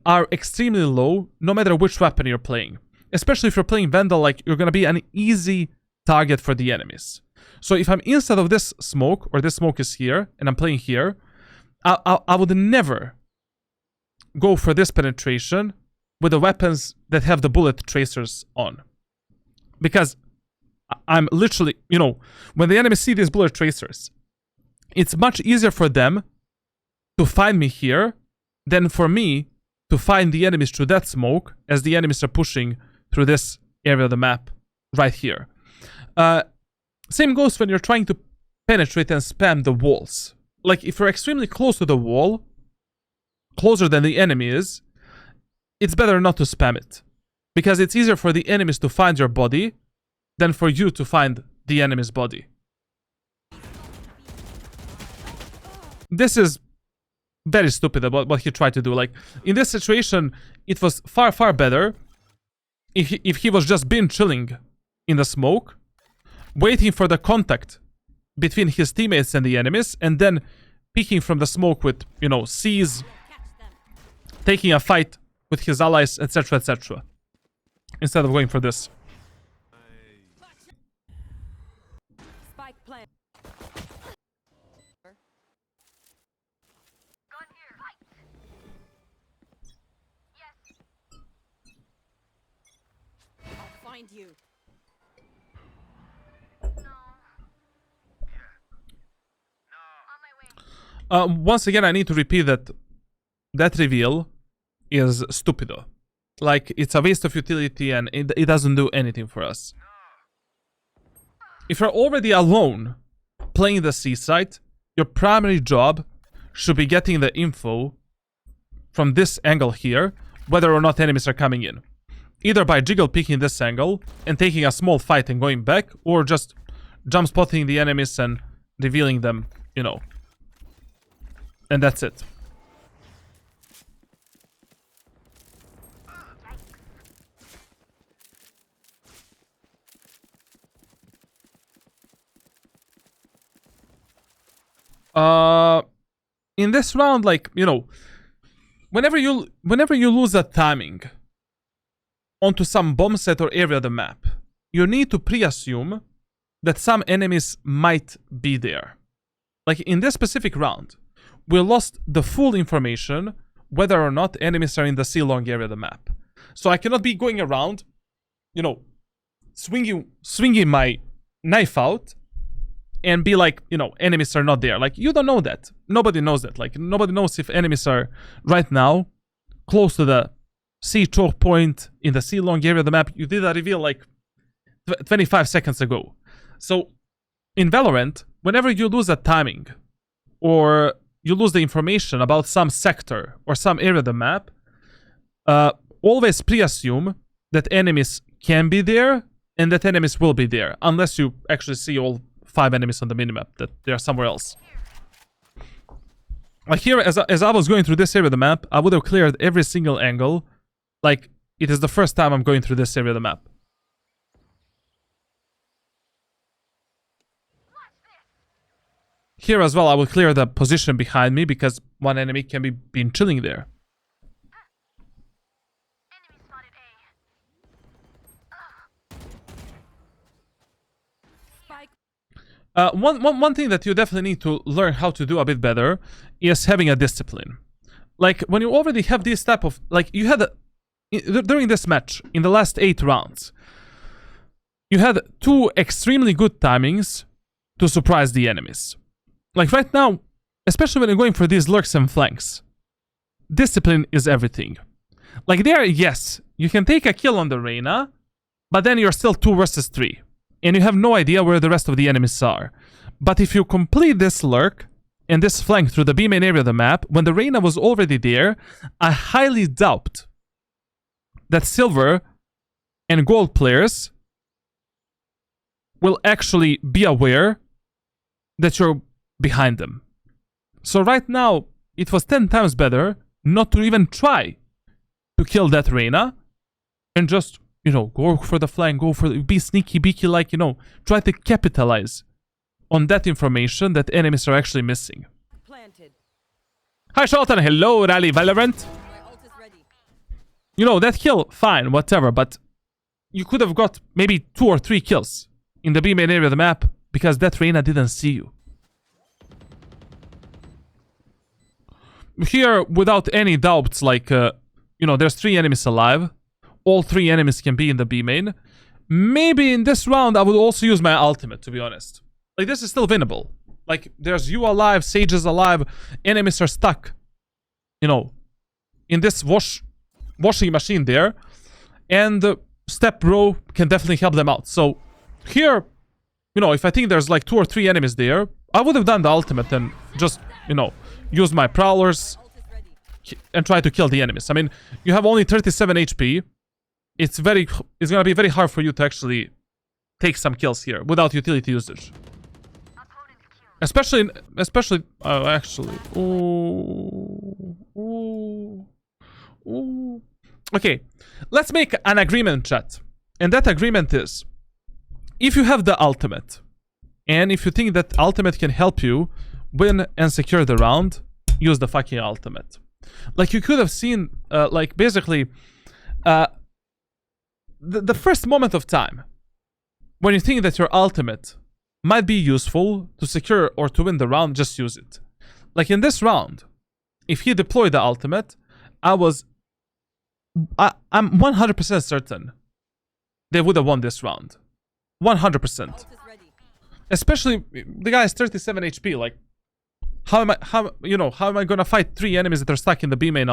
are extremely low, no matter which weapon you're playing. Especially if you're playing Vandal, like, you're gonna be an easy target for the enemies. So if I'm inside of this smoke, or this smoke is here, and I'm playing here, I would never go for this penetration with the weapons that have the bullet tracers on. Because I'm literally, you know, when the enemies see these bullet tracers, it's much easier for them to find me here than for me to find the enemies through that smoke as the enemies are pushing through this area of the map right here. Same goes when you're trying to penetrate and spam the walls. Like, if you're extremely close to the wall, closer than the enemy is, it's better not to spam it. Because it's easier for the enemies to find your body than for you to find the enemy's body. This is very stupid about what he tried to do. Like, in this situation, it was far, far better if he was just been chilling in the smoke, waiting for the contact between his teammates and the enemies, and then peeking from the smoke with, you know, C's, taking a fight with his allies, etc., etc., instead of going for this. Spike plant. I'll find you. Once again, I need to repeat that that reveal is stupido. Like, it's a waste of utility and it doesn't do anything for us. If you're already alone playing the seaside, your primary job should be getting the info from this angle here, whether or not enemies are coming in. Either by jiggle peeking this angle and taking a small fight and going back, or just jump spotting the enemies and revealing them, you know. And that's it. In this round, like, you know, whenever you lose that timing onto some bomb set or area of the map, you need to pre-assume that some enemies might be there. Like in this specific round, we lost the full information whether or not enemies are in the C-long area of the map. So I cannot be going around, you know, swinging my knife out and be like, you know, enemies are not there. Like, you don't know that. Nobody knows that. Like, nobody knows if enemies are right now close to the C choke point in the C-long area of the map. You did a reveal like 25 seconds ago. So in Valorant, whenever you lose that timing or you lose the information about some sector or some area of the map, always pre-assume that enemies can be there and that enemies will be there, unless you actually see all 5 enemies on the minimap, that they are somewhere else. Like here, as I was going through this area of the map, I would have cleared every single angle. Like, it is the first time I'm going through this area of the map. Here as well, I will clear the position behind me because one enemy can be been chilling there. One thing that you definitely need to learn how to do a bit better is having a discipline. Like, when you already have this type of... Like, you had... during this match, in the last 8 rounds, you had 2 extremely good timings to surprise the enemies. Like, right now, especially when you're going for these lurks and flanks, discipline is everything. Like, there, yes, you can take a kill on the Reyna, but then you're still 2 versus 3. And you have no idea where the rest of the enemies are. But if you complete this lurk and this flank through the B main area of the map, when the Reyna was already there, I highly doubt that silver and gold players will actually be aware that you're behind them. So right now, it was 10 times better not to even try to kill that Reyna and just... You know, go for the flank, be sneaky beaky, like, you know, try to capitalize on that information that enemies are actually missing. Planted. Hi, Charlatan. Hello, Rally Valorant. My ult is ready. You know, that kill, fine, whatever, but you could have got maybe 2 or 3 kills in the B main area of the map because that Reyna didn't see you. Here, without any doubts, like, you know, there's 3 enemies alive. All 3 enemies can be in the B main. Maybe in this round, I would also use my ultimate, to be honest. Like, this is still winnable. Like, there's you alive, Sage is alive, enemies are stuck, you know, in this washing machine there. And Step Bro can definitely help them out. So, here, you know, if I think there's like 2 or 3 enemies there, I would have done the ultimate and just, you know, use my prowlers and try to kill the enemies. I mean, you have only 37 HP. It's gonna be very hard for you to actually take some kills here without utility usage. Especially, actually, ooh. Okay, let's make an agreement, chat. And that agreement is, if you have the ultimate And if you think that ultimate can help you win and secure the round, use the fucking ultimate. Like, you could have seen, like, basically, the first moment of time when you think that your ultimate might be useful to secure or to win the round, just use it. Like in this round, if he deployed the ultimate, I'm 100% certain they would have won this round. 100%. Ult is ready. Especially the guy is 37 HP. Like, how am I gonna fight 3 enemies that are stuck in the B main,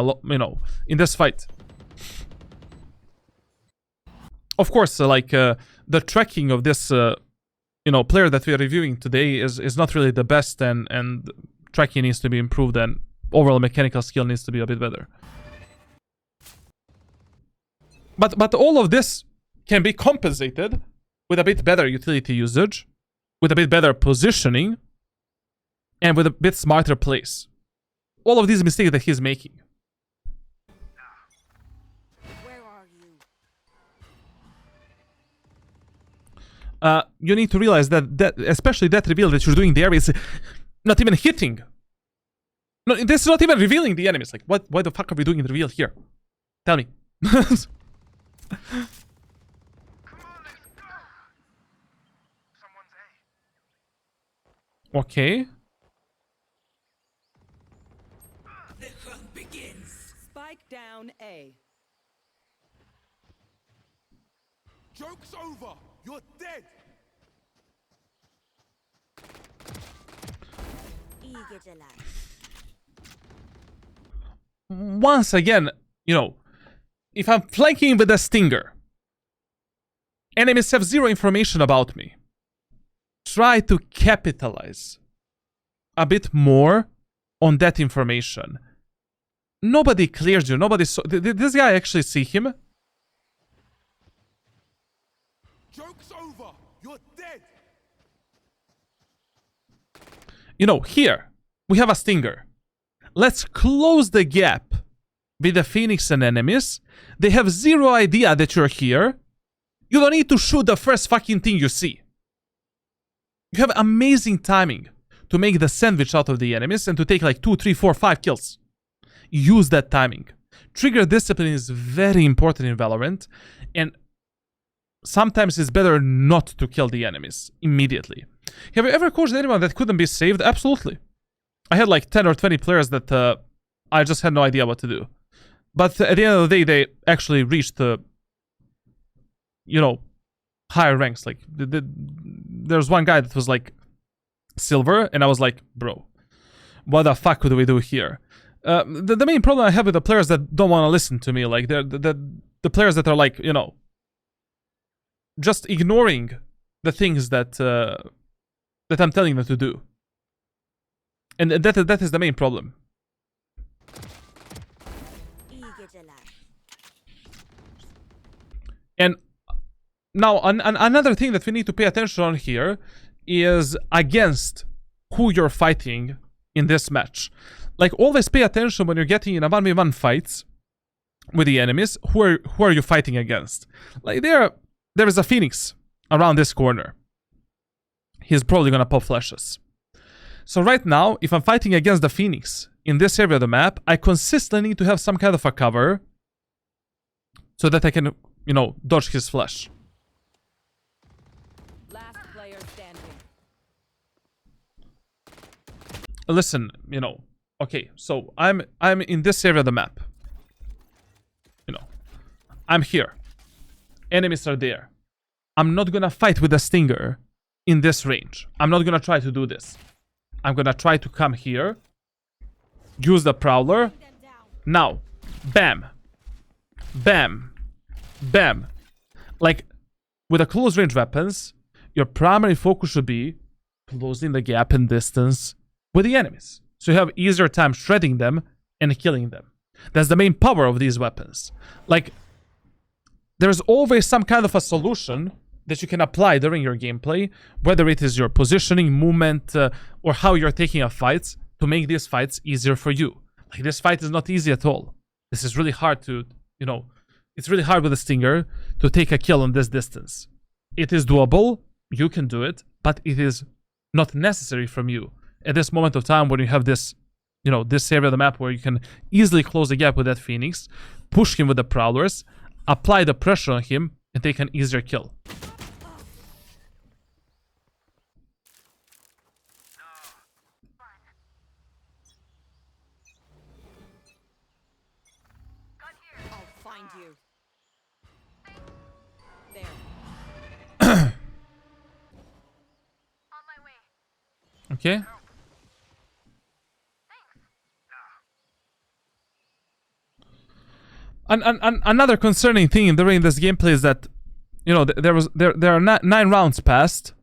in this fight? Of course, the tracking of this, player that we are reviewing today is not really the best, and tracking needs to be improved, and overall mechanical skill needs to be a bit better. But all of this can be compensated with a bit better utility usage, with a bit better positioning, and with a bit smarter plays. All of these mistakes that he's making. Where are you? You need to realize that especially that reveal that you're doing there is not even hitting. No, this is not even revealing the enemies. Like, why the fuck are we doing the reveal here? Tell me. Okay. The hunt begins. Spike down A. Joke's over. You're dead. Eager to life. Once again, if I'm flanking with a stinger, enemies have zero information about me. Try to capitalize a bit more on that information. Nobody cleared you. Nobody saw. Did this guy actually see him? Joke's over. You're dead. Here we have a stinger. Let's close the gap with the Phoenix and enemies. They have zero idea that you're here. You don't need to shoot the first fucking thing you see. You have amazing timing to make the sandwich out of the enemies and to take like 2, 3, 4, 5 kills. Use that timing. Trigger discipline is very important in Valorant, and sometimes it's better not to kill the enemies immediately. Have you ever coached anyone that couldn't be saved? Absolutely. I had like 10 or 20 players that I just had no idea what to do. But at the end of the day, they actually reached higher ranks. Like, there's one guy that was like silver, and I was like, bro, what the fuck do we do here? The main problem I have with the players that don't want to listen to me, like the players that are like, just ignoring the things that I'm telling them to do. And that is the main problem. Eager to life. And now, another thing that we need to pay attention on here is against who you're fighting in this match. Like, always pay attention when you're getting in a 1v1 fights with the enemies. Who are you fighting against? Like, there is a Phoenix around this corner. He's probably gonna pop flashes. So right now, if I'm fighting against the Phoenix in this area of the map, I consistently need to have some kind of a cover so that I can, dodge his flash. Last player standing. Listen, okay, so I'm in this area of the map. I'm here. Enemies are there. I'm not gonna fight with a stinger in this range. I'm not gonna try to do this. I'm gonna try to come here, use the prowler. Them down. Now, bam, bam, bam. Like, with the close range weapons, your primary focus should be closing the gap in distance with the enemies, so you have easier time shredding them and killing them. That's the main power of these weapons. Like, there's always some kind of a solution that you can apply during your gameplay, whether it is your positioning, movement, or how you're taking a fight, to make these fights easier for you. Like, this fight is not easy at all. This is really hard to, it's really hard with a stinger to take a kill on this distance. It is doable, you can do it, but it is not necessary from you at this moment of time when you have this, you know, this area of the map where you can easily close the gap with that Phoenix, push him with the Prowlers, apply the pressure on him, and take an easier kill. I'll find you. There. Okay. Another concerning thing during this gameplay is that, you know, there are 9 rounds passed,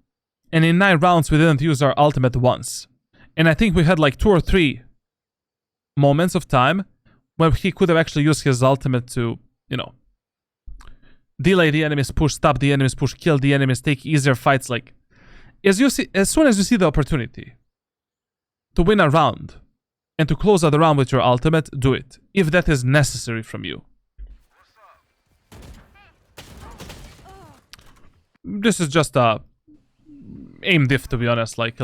and in 9 rounds we didn't use our ultimate once, and I think we had like 2 or 3 moments of time where he could have actually used his ultimate to, you know, delay the enemy's push, stop the enemy's push, kill the enemies, take easier fights. Like, as soon as you see the opportunity to win a round and to close out the round with your ultimate, do it, if that is necessary from you. This is just a aim diff, to be honest, like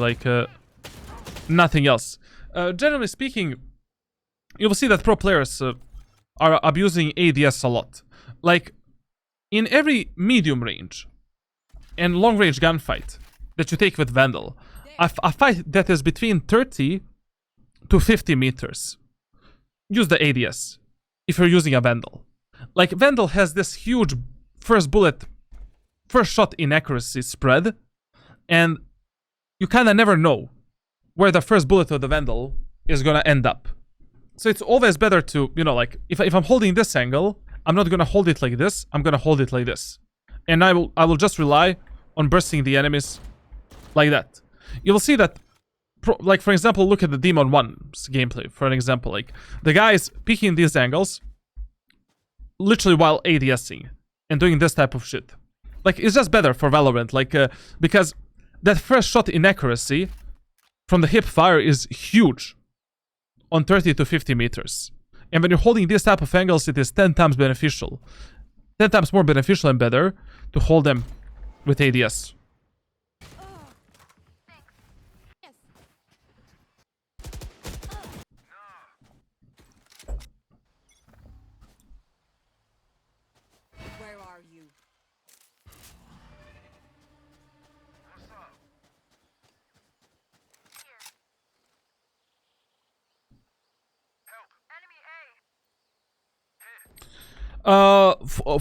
nothing else. Generally speaking, you will see that pro players are abusing ADS a lot. Like, in every medium range and long range gunfight that you take with Vandal, a fight that is between 30 to 50 meters, use the ADS if you're using a Vandal. Like, Vandal has this huge first shot inaccuracy spread, and you kind of never know where the first bullet of the Vandal is gonna end up. So it's always better to, you know, like, if I'm holding this angle, I'm not gonna hold it like this, I'm gonna hold it like this. And I will just rely on bursting the enemies like that. You will see that, like, for example, look at the Demon 1's gameplay, for an example. Like, the guy is peeking these angles, literally while ADSing, and doing this type of shit. Like, it's just better for Valorant, like, because that first shot inaccuracy from the hip fire is huge on 30 to 50 meters. And when you're holding this type of angles, it is 10 times beneficial. 10 times more beneficial and better to hold them with ADS. Where are you?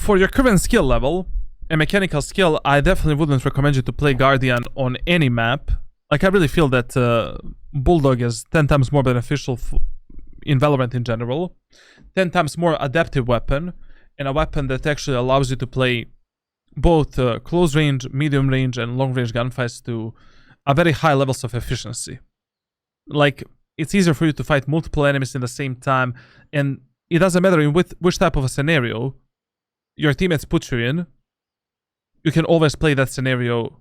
For your current skill level and mechanical skill, I definitely wouldn't recommend you to play Guardian on any map. Like, I really feel that Bulldog is 10 times more beneficial in Valorant in general. 10 times more adaptive weapon, and a weapon that actually allows you to play both close range, medium range, and long range gunfights to a very high levels of efficiency. Like, it's easier for you to fight multiple enemies in the same time, and it doesn't matter in which type of a scenario your teammates put you in, you can always play that scenario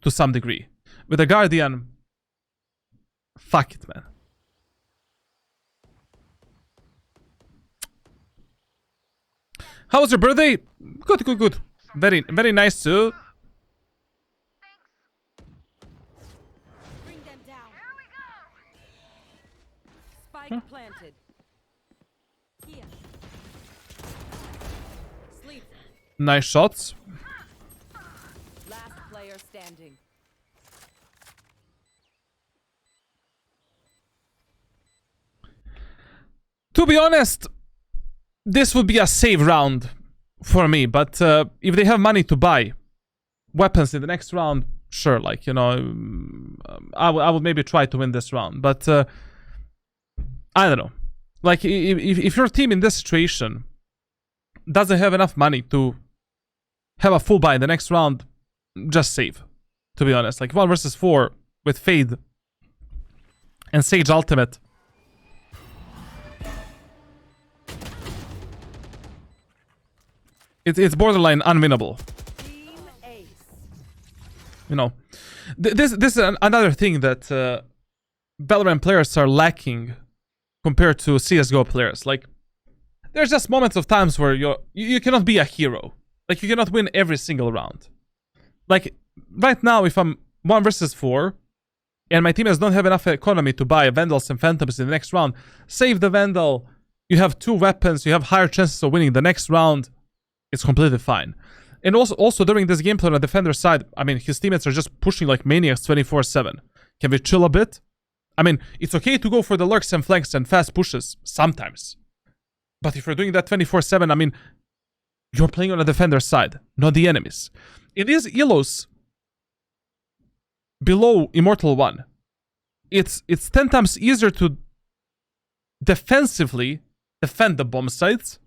to some degree. With a Guardian, fuck it, man. How was your birthday? Good, good, good. Very, very nice too. Bring them down. Spike planted. Here. Sleep. Nice shots. Last player standing. To be honest, this would be a save round for me, but if they have money to buy weapons in the next round, sure, like, you know, I would maybe try to win this round, but I don't know. Like, if your team in this situation doesn't have enough money to have a full buy in the next round, just save, to be honest. Like, 1 versus 4 with Fade and Sage Ultimate. It's borderline unwinnable. Team Ace. You know, this is another thing that Valorant players are lacking compared to CSGO players. Like, there's just moments of times where you cannot be a hero. Like, you cannot win every single round. Like, right now, if I'm 1 versus 4 and my teammates don't have enough economy to buy Vandals and Phantoms in the next round, save the Vandal. You have 2 weapons, you have higher chances of winning the next round. It's completely fine. And also during this gameplay on the defender side, I mean, his teammates are just pushing like maniacs 24/7. Can we chill a bit? I mean, it's okay to go for the lurks and flanks and fast pushes sometimes. But if you're doing that 24/7, I mean, you're playing on the defender side, not the enemies. In these elos below Immortal 1, it's 10 times easier to defensively defend the bomb sites,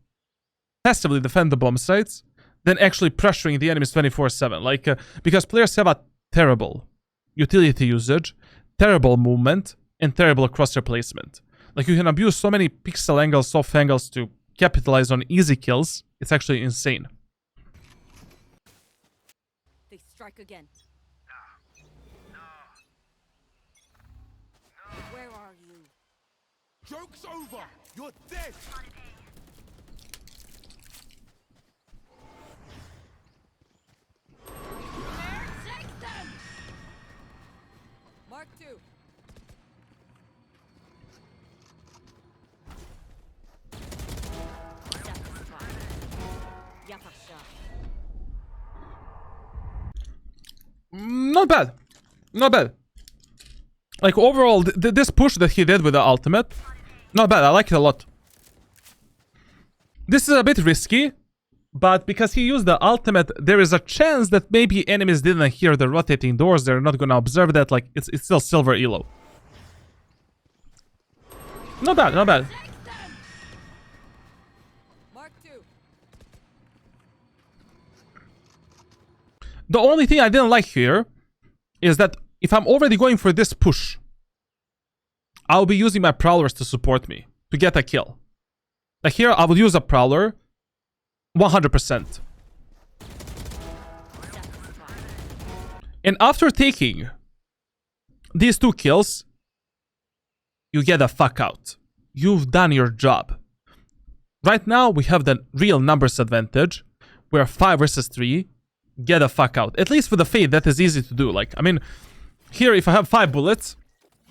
passively defend the bomb sites, than actually pressuring the enemies 24/7. Like, because players have a terrible utility usage, terrible movement, and terrible crosshair placement. Like, you can abuse so many pixel angles, soft angles to capitalize on easy kills. It's actually insane. They strike again. Where are you? Joke's over! You're dead! Take them! Mark 2. Not bad. Not bad. Like, overall, this push that he did with the ultimate, not bad. I like it a lot. This is a bit risky, but because he used the ultimate, there is a chance that maybe enemies didn't hear the rotating doors. They're not gonna observe that. Like, it's still silver elo. Not bad, not bad. Mark 2. The only thing I didn't like here is that if I'm already going for this push, I'll be using my prowlers to support me, to get a kill. Like, here, I will use a prowler 100%. And after taking these 2 kills, you get the fuck out. You've done your job. Right now, we have the real numbers advantage. We're 5 versus 3. Get the fuck out. At least for the Fade, that is easy to do. Like, I mean, here, if I have 5 bullets,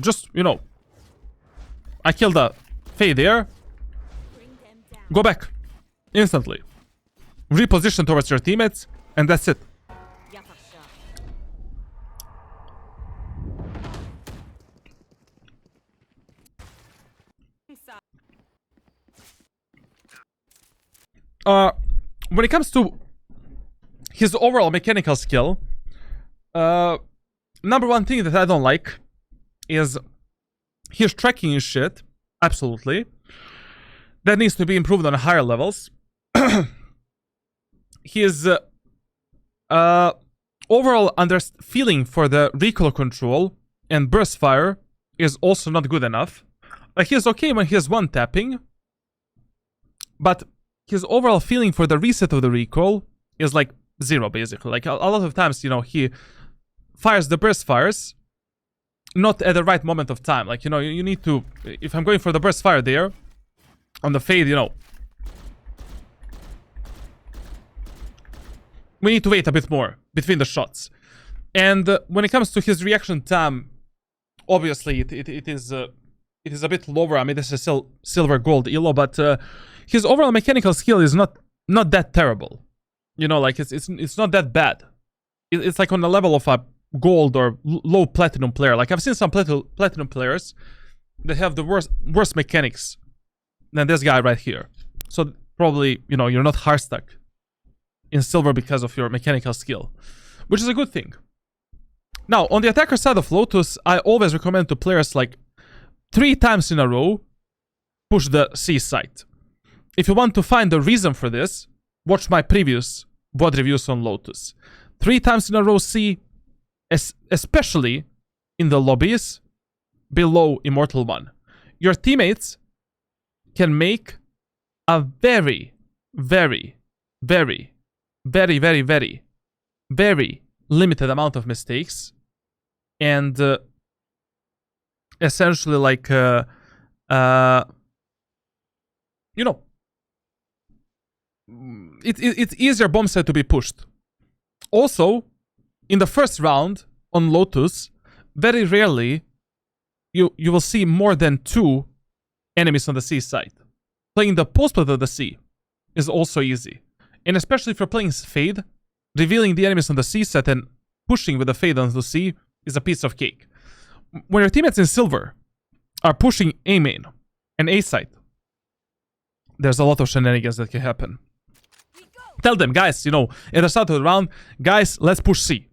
just, you know, I kill the Fade there. Go back. Instantly. Reposition towards your teammates, and that's it. When it comes to his overall mechanical skill, number one thing that I don't like is his tracking is shit. Absolutely. That needs to be improved on higher levels. His overall feeling for the recoil control and burst fire is also not good enough. Like, he's okay when he's one tapping, but his overall feeling for the reset of the recoil is like 0, basically. Like, a lot of times, you know, he fires the burst fires not at the right moment of time. Like, you know, you need to, if I'm going for the burst fire there on the Fade, you know, we need to wait a bit more between the shots. And when it comes to his reaction time, obviously it is a bit lower. I mean, this is still silver gold elo, but his overall mechanical skill is not that terrible. You know, like, it's not that bad. It's like on the level of a gold or low platinum player. Like, I've seen some platinum players that have the worst mechanics than this guy right here. So probably, you know, you're not hard stuck in silver because of your mechanical skill, which is a good thing. Now, on the attacker side of Lotus, I always recommend to players, like, 3 times in a row, push the C site. If you want to find the reason for this, watch my previous VOD reviews on Lotus. 3 times in a row C, especially in the lobbies below Immortal 1. Your teammates can make a very, very, very, very, very, very, very limited amount of mistakes, and essentially, like, you know, it's easier bomb set to be pushed. Also, in the first round on Lotus, very rarely you will see more than 2 enemies on the C side. Playing the post plate of the C is also easy. And especially if you're playing Fade, revealing the enemies on the C side and pushing with the Fade on the C is a piece of cake. When your teammates in Silver are pushing A main and A side, there's a lot of shenanigans that can happen. Tell them, guys, you know, at the start of the round, guys, let's push C.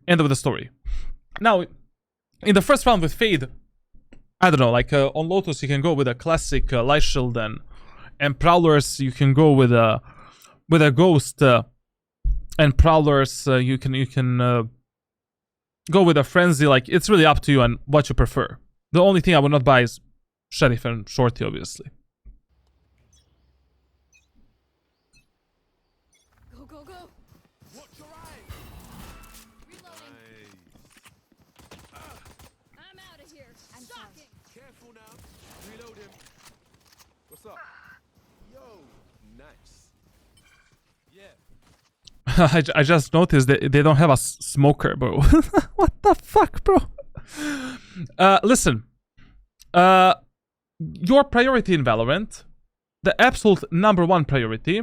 End of the story. Now, in the first round with Fade, I don't know, like on Lotus you can go with a classic Light Shield and Prowlers you can go with a Ghost and Prowlers you can go with a Frenzy. Like, it's really up to you and what you prefer. The only thing I would not buy is Sheriff and Shorty, obviously. Go, go, go. Watch your eyes. Reloading. I'm out of here. I'm shocking. Careful now. Reload him. What's up? Yo, nice. Yeah. I just noticed that they don't have a smoker, bro. What the fuck, bro? Listen. Your priority in Valorant, the absolute #1 priority,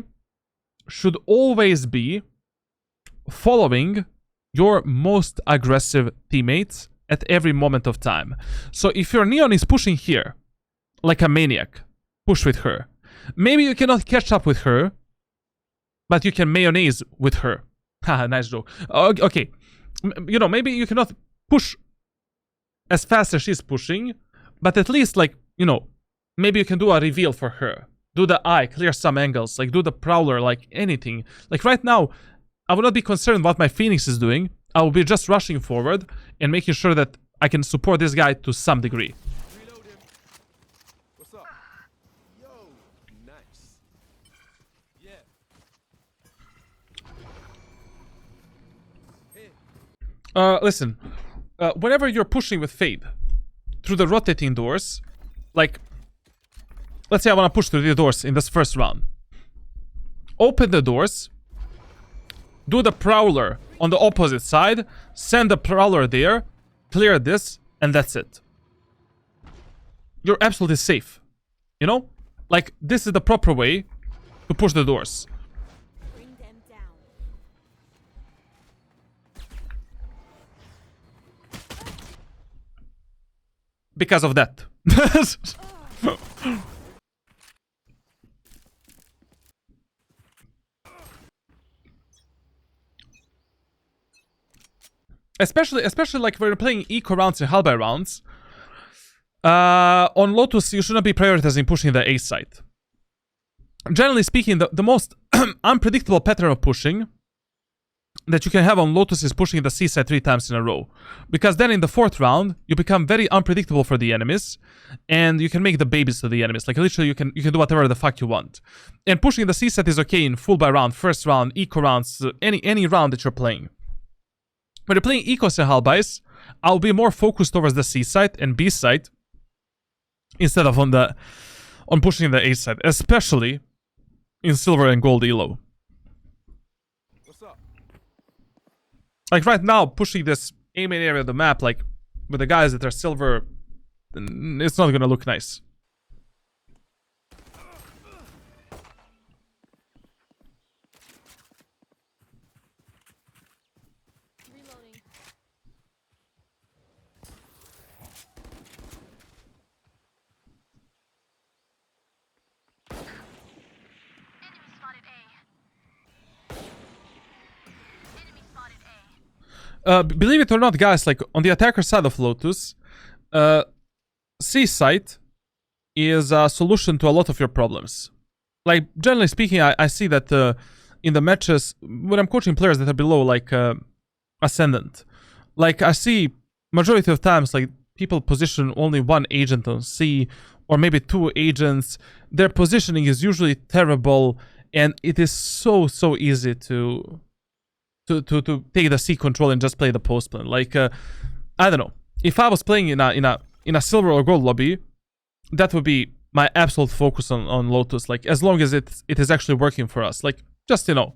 should always be following your most aggressive teammates at every moment of time. So if your Neon is pushing here, like a maniac, push with her. Maybe you cannot catch up with her, but you can mayonnaise with her. Haha, nice joke. Okay. You know, maybe you cannot push as fast as she's pushing, but at least, like, you know, maybe you can do a reveal for her. Do the eye, clear some angles, like do the Prowler, like anything. Like right now, I would not be concerned what my Phoenix is doing. I will be just rushing forward and making sure that I can support this guy to some degree. Reload him. What's up? Yo, nice. Yeah. Here. Listen, whenever you're pushing with Fade through the rotating doors, like, let's say I want to push through the doors in this first round. Open the doors, do the Prowler on the opposite side, send the Prowler there, clear this, and that's it. You're absolutely safe. You know? Like, this is the proper way to push the doors. Bring them down. Because of that. Especially like when you're playing eco rounds and Halberd rounds. On Lotus, you should not be prioritizing pushing the A side. Generally speaking, the most unpredictable pattern of pushing that you can have on Lotus is pushing the C side 3 times in a row. Because then in the 4th round, you become very unpredictable for the enemies, and you can make the babies to the enemies. Like literally, you can do whatever the fuck you want. And pushing the C side is okay in full by round, first round, eco rounds, any round that you're playing. When you're playing Ecos and Halbais, I'll be more focused towards the C side and B side instead of on pushing the A side, especially in Silver and Gold Elo. What's up? Like right now, pushing this A main area of the map, like with the guys that are Silver, it's not gonna look nice. Reloading. Believe it or not, guys, like on the attacker side of Lotus, C site is a solution to a lot of your problems. Like, generally speaking, I see that in the matches, when I'm coaching players that are below, like, Ascendant, like, I see majority of times, like, people position only 1 agent on C, or maybe 2 agents. Their positioning is usually terrible, and it is so easy to take the C control and just play the post plan. Like, I don't know. If I was playing in a Silver or Gold lobby, that would be my absolute focus on Lotus. Like, as long as it is actually working for us. Like, just, you know,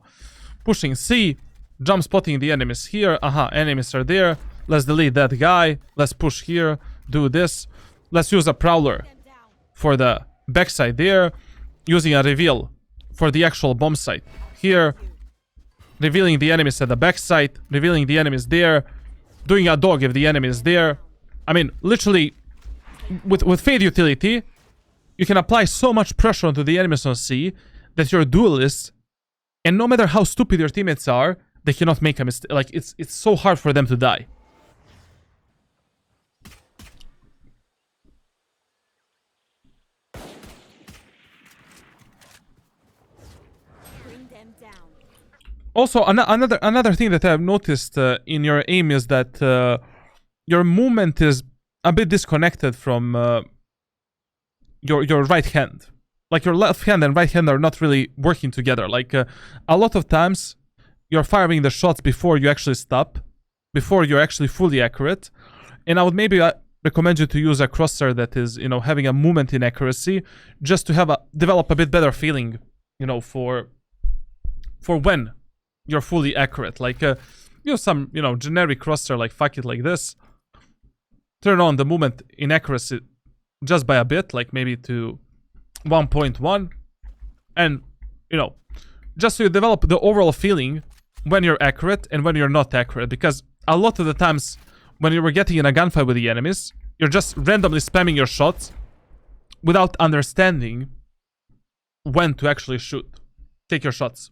pushing C, jump spotting the enemies here. Enemies are there. Let's delete that guy. Let's push here. Do this. Let's use a prowler Them down. for the backside there. Using a reveal for the actual bomb site here. Revealing the enemies at the backside. Revealing the enemies there. Doing a dog if the enemy is there. I mean, literally, with Fade utility, you can apply so much pressure onto the enemies on C that your duelists, and no matter how stupid your teammates are, they cannot make a mistake. Like, it's so hard for them to die. Bring them down. Also, another thing that I've noticed in your aim is that your movement is a bit disconnected from your right hand. Like, your left hand and right hand are not really working together. Like, a lot of times, you're firing the shots before you actually stop, before you're actually fully accurate. And I would maybe recommend you to use a crosshair that is, you know, having a movement in accuracy, just to develop a bit better feeling, you know, for when you're fully accurate. Like, use some, you know, generic crosshair, like fuck it, like this. Turn on the movement in accuracy just by a bit, like maybe to 1.1, and, you know, just so you develop the overall feeling when you're accurate and when you're not accurate. Because a lot of the times when you were getting in a gunfight with the enemies, you're just randomly spamming your shots without understanding when to actually shoot. Take your shots.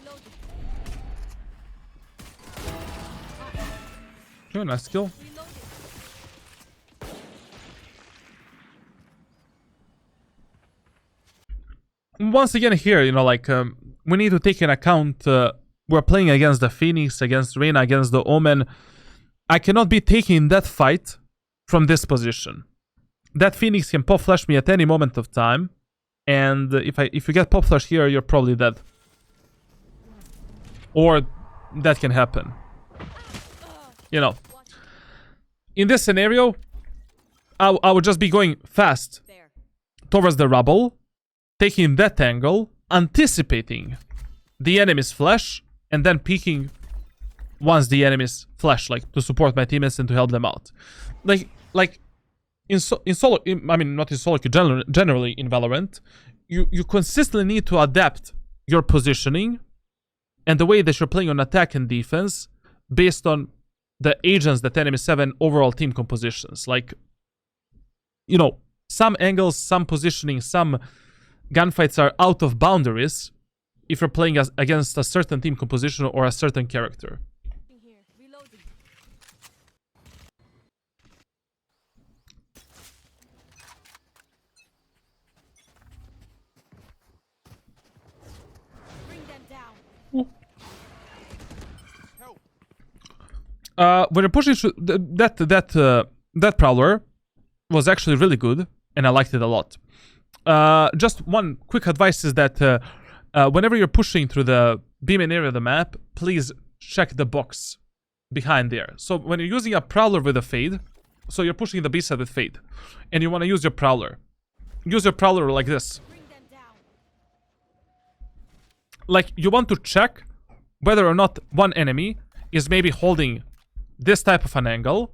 Reloading. Okay, nice kill. Reloading. Once again here, you know, like, we need to take in account we're playing against the Phoenix, against Reyna, against the Omen. I cannot be taking that fight from this position. That Phoenix can pop flash me at any moment of time, and if you get pop flash here, you're probably dead. Or that can happen. You know, in this scenario, I would just be going fast There. towards the rubble, taking that angle, anticipating the enemy's flash, and then peeking once the enemy's flash, like, to support my teammates and to help them out. Like in solo, I mean, not in solo queue, generally in Valorant, you consistently need to adapt your positioning and the way that you're playing on attack and defense based on the agents that enemies have and overall team compositions. Like, you know, some angles, some positioning, some gunfights are out of boundaries if you're playing against a certain team composition or a certain character. Here. Reloading. Bring them down. Help. When you're pushing through, that prowler was actually really good, and I liked it a lot. Just one quick advice is that whenever you're pushing through the beaming area of the map, please check the box behind there. So when you're using a prowler with a fade, so you're pushing the B side with fade, and you want to use your prowler like this. Bring them down. Like, you want to check whether or not one enemy is maybe holding this type of an angle,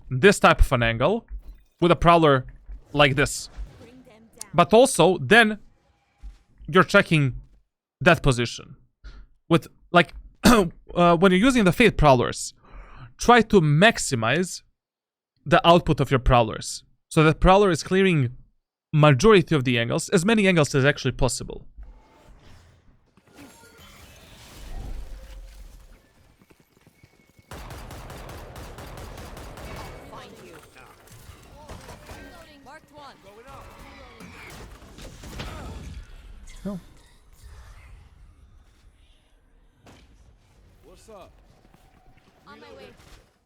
with a prowler like this. Bring them down. But also, then you're checking that position. With, like, when you're using the fade prowlers, try to maximize the output of your prowlers. So that prowler is clearing majority of the angles, as many angles as actually possible. Find you. Reloading. Marked one. Going up. Oh. What's up? On my way.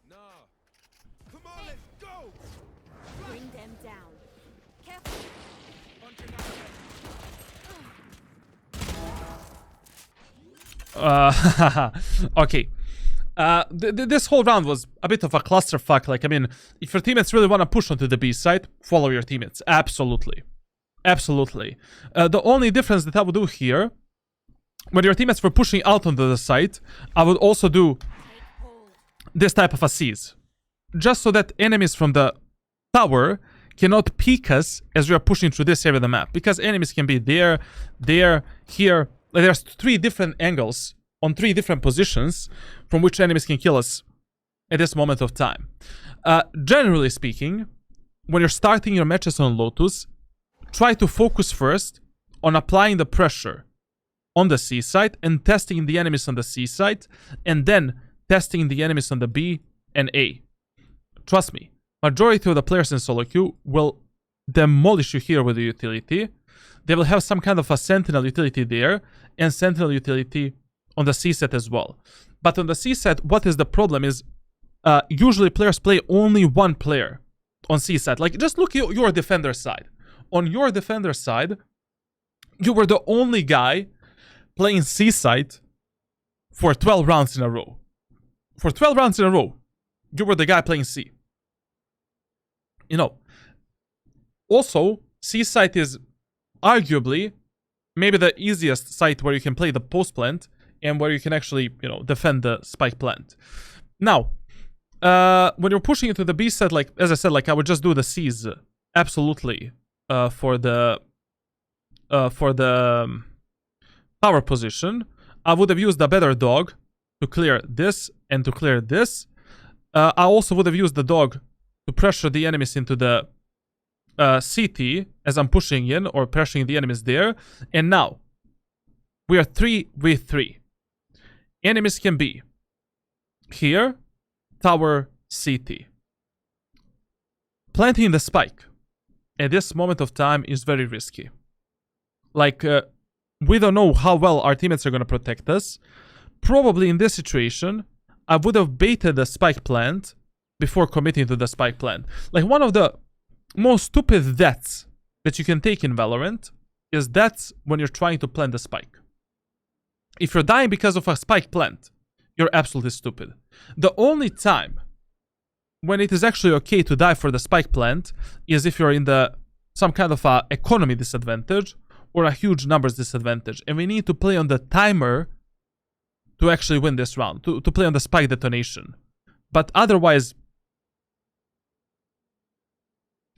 Nah. Come on, let's go. Bring them down. Careful. Punching out. Okay. This whole round was a bit of a clusterfuck. Like, I mean, if your teammates really want to push onto the B side, follow your teammates. Absolutely. Absolutely. The only difference that I would do here, when your teammates were pushing out onto the site, I would also do this type of a seize. Just so that enemies from the tower cannot peek us as we are pushing through this area of the map. Because enemies can be there, here. Like, there's 3 different angles on 3 different positions from which enemies can kill us at this moment of time. Generally speaking, when you're starting your matches on Lotus, try to focus first on applying the pressure on the C side and testing the enemies on the C side, and then testing the enemies on the B and A. Trust me, majority of the players in solo queue will demolish you here with the utility. They will have some kind of a sentinel utility there and sentinel utility on the C set as well. But on the C set, what is the problem is usually players play only one player on C side. Like, just look at your defender side. On your defender side, you were the only guy playing C side for 12 rounds in a row. For 12 rounds in a row, you were the guy playing C. You know, also, C site is arguably maybe the easiest site where you can play the post plant and where you can actually, you know, defend the spike plant. Now, when you're pushing into the B side, like, as I said, like, I would just do the C's absolutely for the tower position. I would have used the better dog to clear this and to clear this. I also would have used the dog to pressure the enemies into the CT as I'm pushing in or pressuring the enemies there. And now, we are 3v3. Enemies can be here, tower, CT. Planting the spike at this moment of time is very risky. Like, we don't know how well our teammates are going to protect us. Probably in this situation, I would have baited the spike plant before committing to the spike plant. Like, one of the most stupid deaths that you can take in Valorant is that's when you're trying to plant the spike. If you're dying because of a spike plant, you're absolutely stupid. The only time when it is actually okay to die for the spike plant is if you're in some kind of a economy disadvantage or a huge numbers disadvantage. And we need to play on the timer to actually win this round, to play on the spike detonation. But otherwise,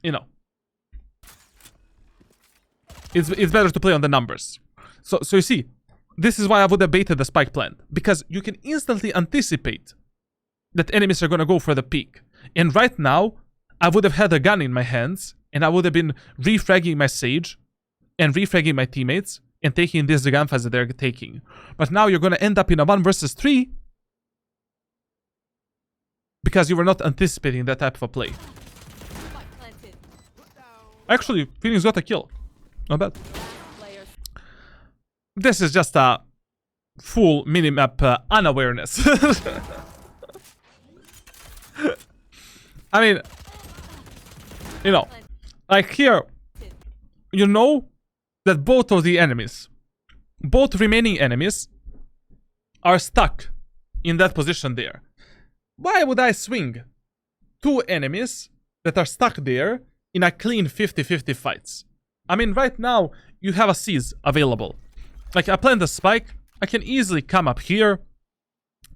you know, it's better to play on the numbers. So you see, this is why I would have baited the spike plant, because you can instantly anticipate that enemies are going to go for the peak. And right now, I would have had a gun in my hands, and I would have been refragging my Sage and refragging my teammates and taking these gunfights that they're taking. But now you're going to end up in a 1 versus 3 because you were not anticipating that type of a play. Actually, Phoenix got a kill. Not bad. This is just a full minimap unawareness. I mean, you know, like here, you know that both of the enemies, both remaining enemies, are stuck in that position there. Why would I swing 2 enemies that are stuck there in a clean 50-50 fights? I mean, right now, you have a seize available. Like, I plant the spike, I can easily come up here,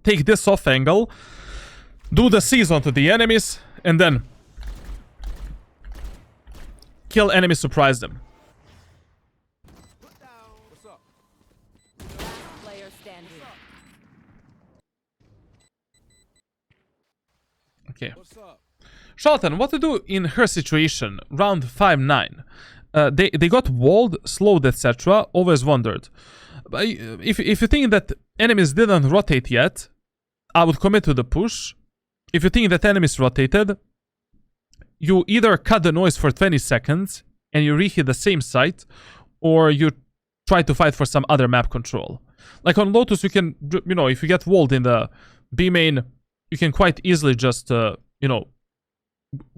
take this off angle, do the seize onto the enemies, and then kill enemies, surprise them. What's up? Player standing. Okay. What's up? Charlatan, what to do in her situation, round 5-9? They got walled, slowed, etc. Always wondered. If you think that enemies didn't rotate yet, I would commit to the push. If you think that enemies rotated, you either cut the noise for 20 seconds and you reheat the same site, or you try to fight for some other map control. Like on Lotus, you can, you know, if you get walled in the B main, you can quite easily just, you know,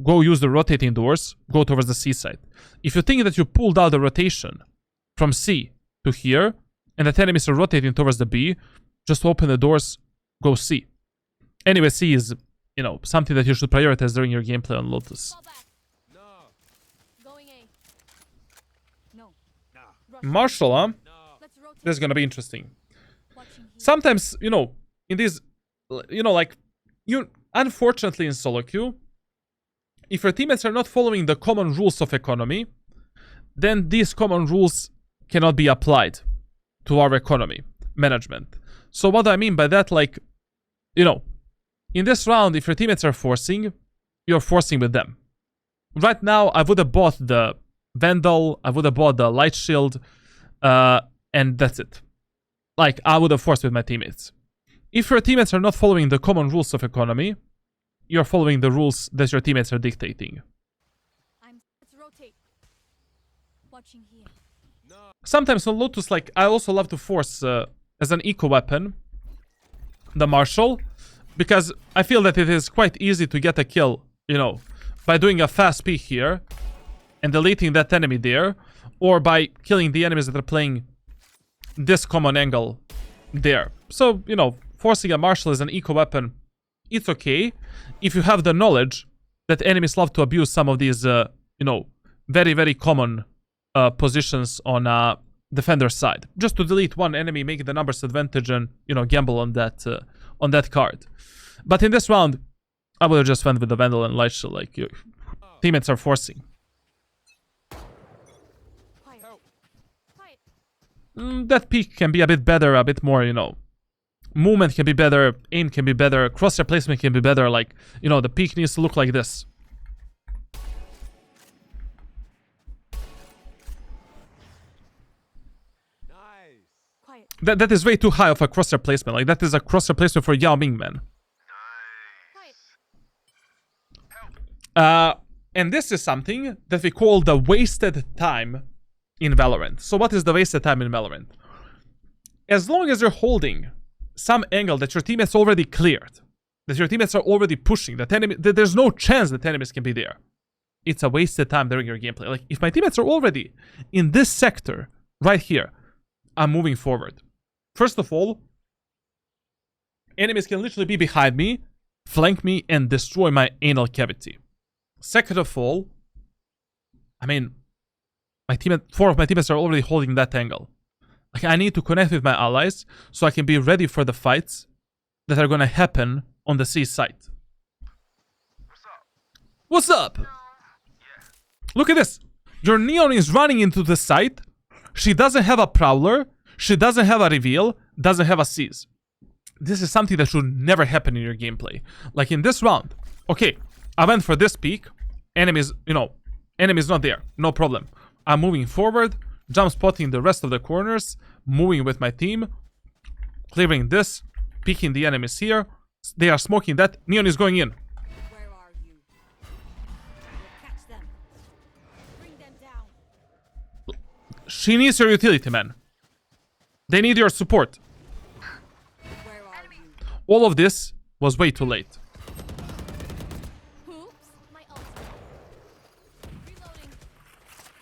go use the rotating doors, go towards the C side. If you think that you pulled out the rotation from C to here, and that enemies are rotating towards the B, just open the doors, go C. Anyway, C is, you know, something that you should prioritize during your gameplay on Lotus. Fall back. No. Going A. Marshall, huh? Let's rotate. This is gonna be interesting. Watching here. Sometimes, in these, like, unfortunately in solo queue, if your teammates are not following the common rules of economy, then these common rules cannot be applied to our economy management. So what do I mean by that? Like, in this round, if your teammates are forcing, you're forcing with them. Right now, I would have bought the Vandal, I would have bought the Light Shield, and that's it. Like, I would have forced with my teammates. If your teammates are not following the common rules of economy, you're following the rules that your teammates are dictating. Let's rotate. Watching here. Sometimes on Lotus, like, I also love to force as an eco weapon the Marshall, because I feel that it is quite easy to get a kill, by doing a fast peek here and deleting that enemy there, or by killing the enemies that are playing this common angle there. So, forcing a Marshall as an eco weapon, it's okay if you have the knowledge that enemies love to abuse some of these, very, very common positions on defender's side. Just to delete one enemy, make the numbers advantage, and, gamble on that card. But in this round, I would have just went with the Vandal and Light Shield. Like, your teammates are forcing. Quiet. Quiet. That peak can be a bit better, a bit more, movement can be better, aim can be better, crosshair placement can be better. Like, the peak needs to look like this. Nice. Quiet. That is way too high of a crosshair placement. Like, that is a crosshair placement for Yao Ming, man. Quiet. And this is something that we call the wasted time in Valorant. So what is the wasted time in Valorant? As long as you're holding some angle that your teammates already cleared, that your teammates are already pushing, that there's no chance that enemies can be there, it's a wasted time during your gameplay. Like, if my teammates are already in this sector right here, I'm moving forward. First of all, enemies can literally be behind me, flank me, and destroy my anal cavity. Second of all, I mean, four of my teammates are already holding that angle. Like, I need to connect with my allies so I can be ready for the fights that are gonna happen on the C site. What's up? Look at this. Your Neon is running into the site. She doesn't have a Prowler. She doesn't have a Reveal. Doesn't have a Seize. This is something that should never happen in your gameplay. Like, in this round, okay, I went for this peak. Enemies, enemies not there. No problem. I'm moving forward, jump spotting the rest of the corners, moving with my team, clearing this, peeking the enemies here. They are smoking that. Neon is going in. Where are you? We'll catch them. Bring them down. She needs your utility, man. They need your support. Where are you? All of this was way too late. Oops. My ultimate. Reloading.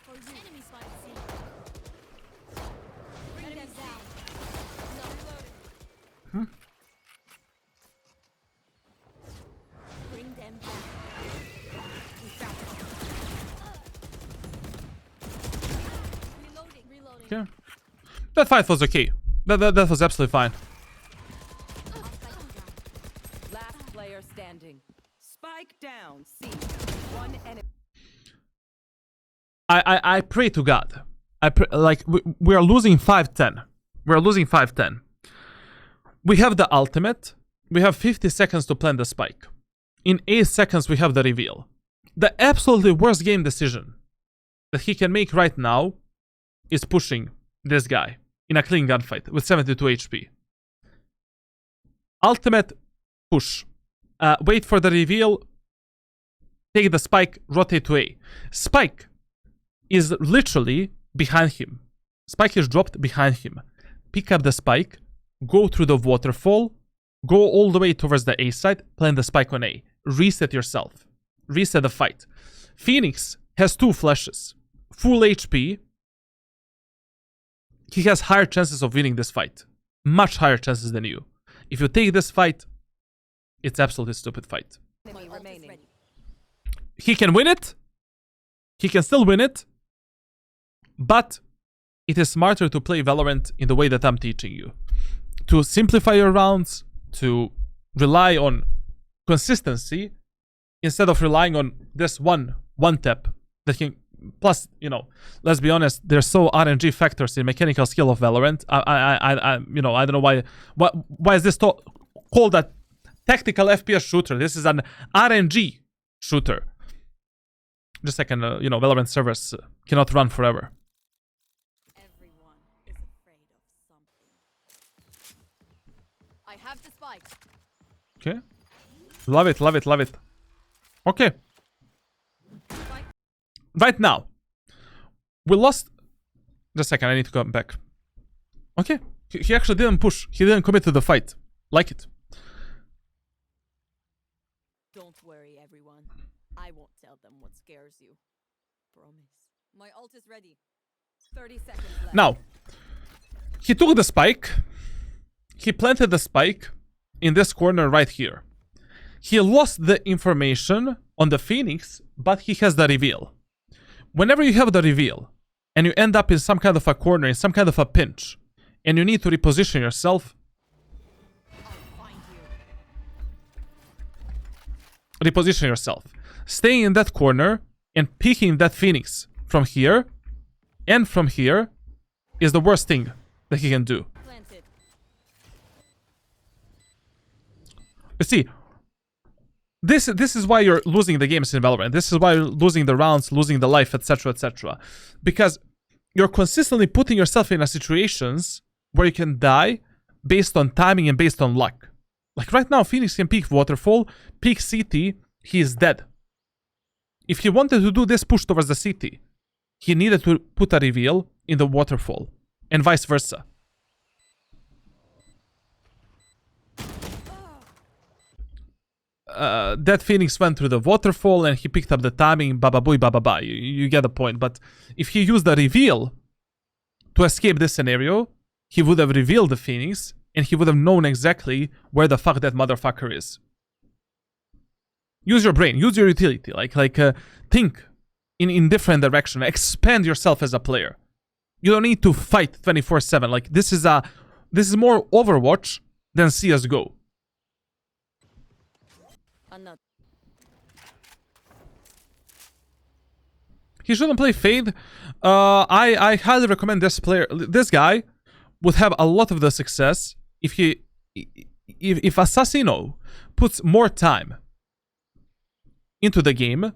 For you. Enemy spotted C. Bring them down. No. Reloading. Bring them down. We found them. Reloading. Okay. That fight was okay. That was absolutely fine. Last player standing. Spike down. C. One enemy. I pray to God. We are losing 5-10. We're losing 5-10. We have the ultimate. We have 50 seconds to plant the spike. In 8 seconds, we have the reveal. The absolutely worst game decision that he can make right now is pushing this guy in a clean gunfight with 72 HP. Ultimate, push. Wait for the reveal. Take the spike, rotate to A. Spike is literally behind him. Spike is dropped behind him. Pick up the spike, go through the waterfall, go all the way towards the A side, plant the spike on A. Reset yourself. Reset the fight. Phoenix has 2 flashes. Full HP. He has higher chances of winning this fight. Much higher chances than you. If you take this fight, it's absolutely a stupid fight. Enemy My ult is remaining. ready. He can win it. He can still win it. But it is smarter to play Valorant in the way that I'm teaching you. To simplify your rounds, to rely on consistency instead of relying on this one tap that can. Plus, you know, let's be honest, there's so RNG factors in mechanical skill of Valorant. I don't know why is this called a tactical FPS shooter? This is an RNG shooter. Just a second, Valorant servers cannot run forever. Everyone is afraid of something. I have the spike. Okay. Love it, love it, love it. Okay. Right now, we lost. Just a second, I need to come back. Okay. He actually didn't push. He didn't commit to the fight. Like it. Don't worry, everyone. I won't tell them what scares you. Promise. My ult is ready. 30 seconds left. Now, he took the spike. He planted the spike in this corner right here. He lost the information on the Phoenix, but he has the reveal. Whenever you have the reveal, and you end up in some kind of a corner, in some kind of a pinch, and you need to reposition yourself, reposition yourself. Staying in that corner and peeking that Phoenix from here and from here is the worst thing that he can do. Planted. You see, this is why you're losing the games in Valorant. This is why you're losing the rounds, losing the life, etc., etc. Because you're consistently putting yourself in situations where you can die based on timing and based on luck. Like right now, Phoenix can peek Waterfall, peek CT, he is dead. If he wanted to do this push towards the CT, he needed to put a reveal in the Waterfall, and vice versa. That Phoenix went through the Waterfall and he picked up the timing, ba-ba-booey, ba-ba-ba. You get the point. But if he used the reveal to escape this scenario, he would have revealed the Phoenix and he would have known exactly where the fuck that motherfucker is. Use your brain, use your utility, think in different direction, expand yourself as a player. You don't need to fight 24/7. Like this is more Overwatch than CS:GO. Another. He shouldn't play Fade. I highly recommend this player. This guy would have a lot of the success if Assassino puts more time into the game,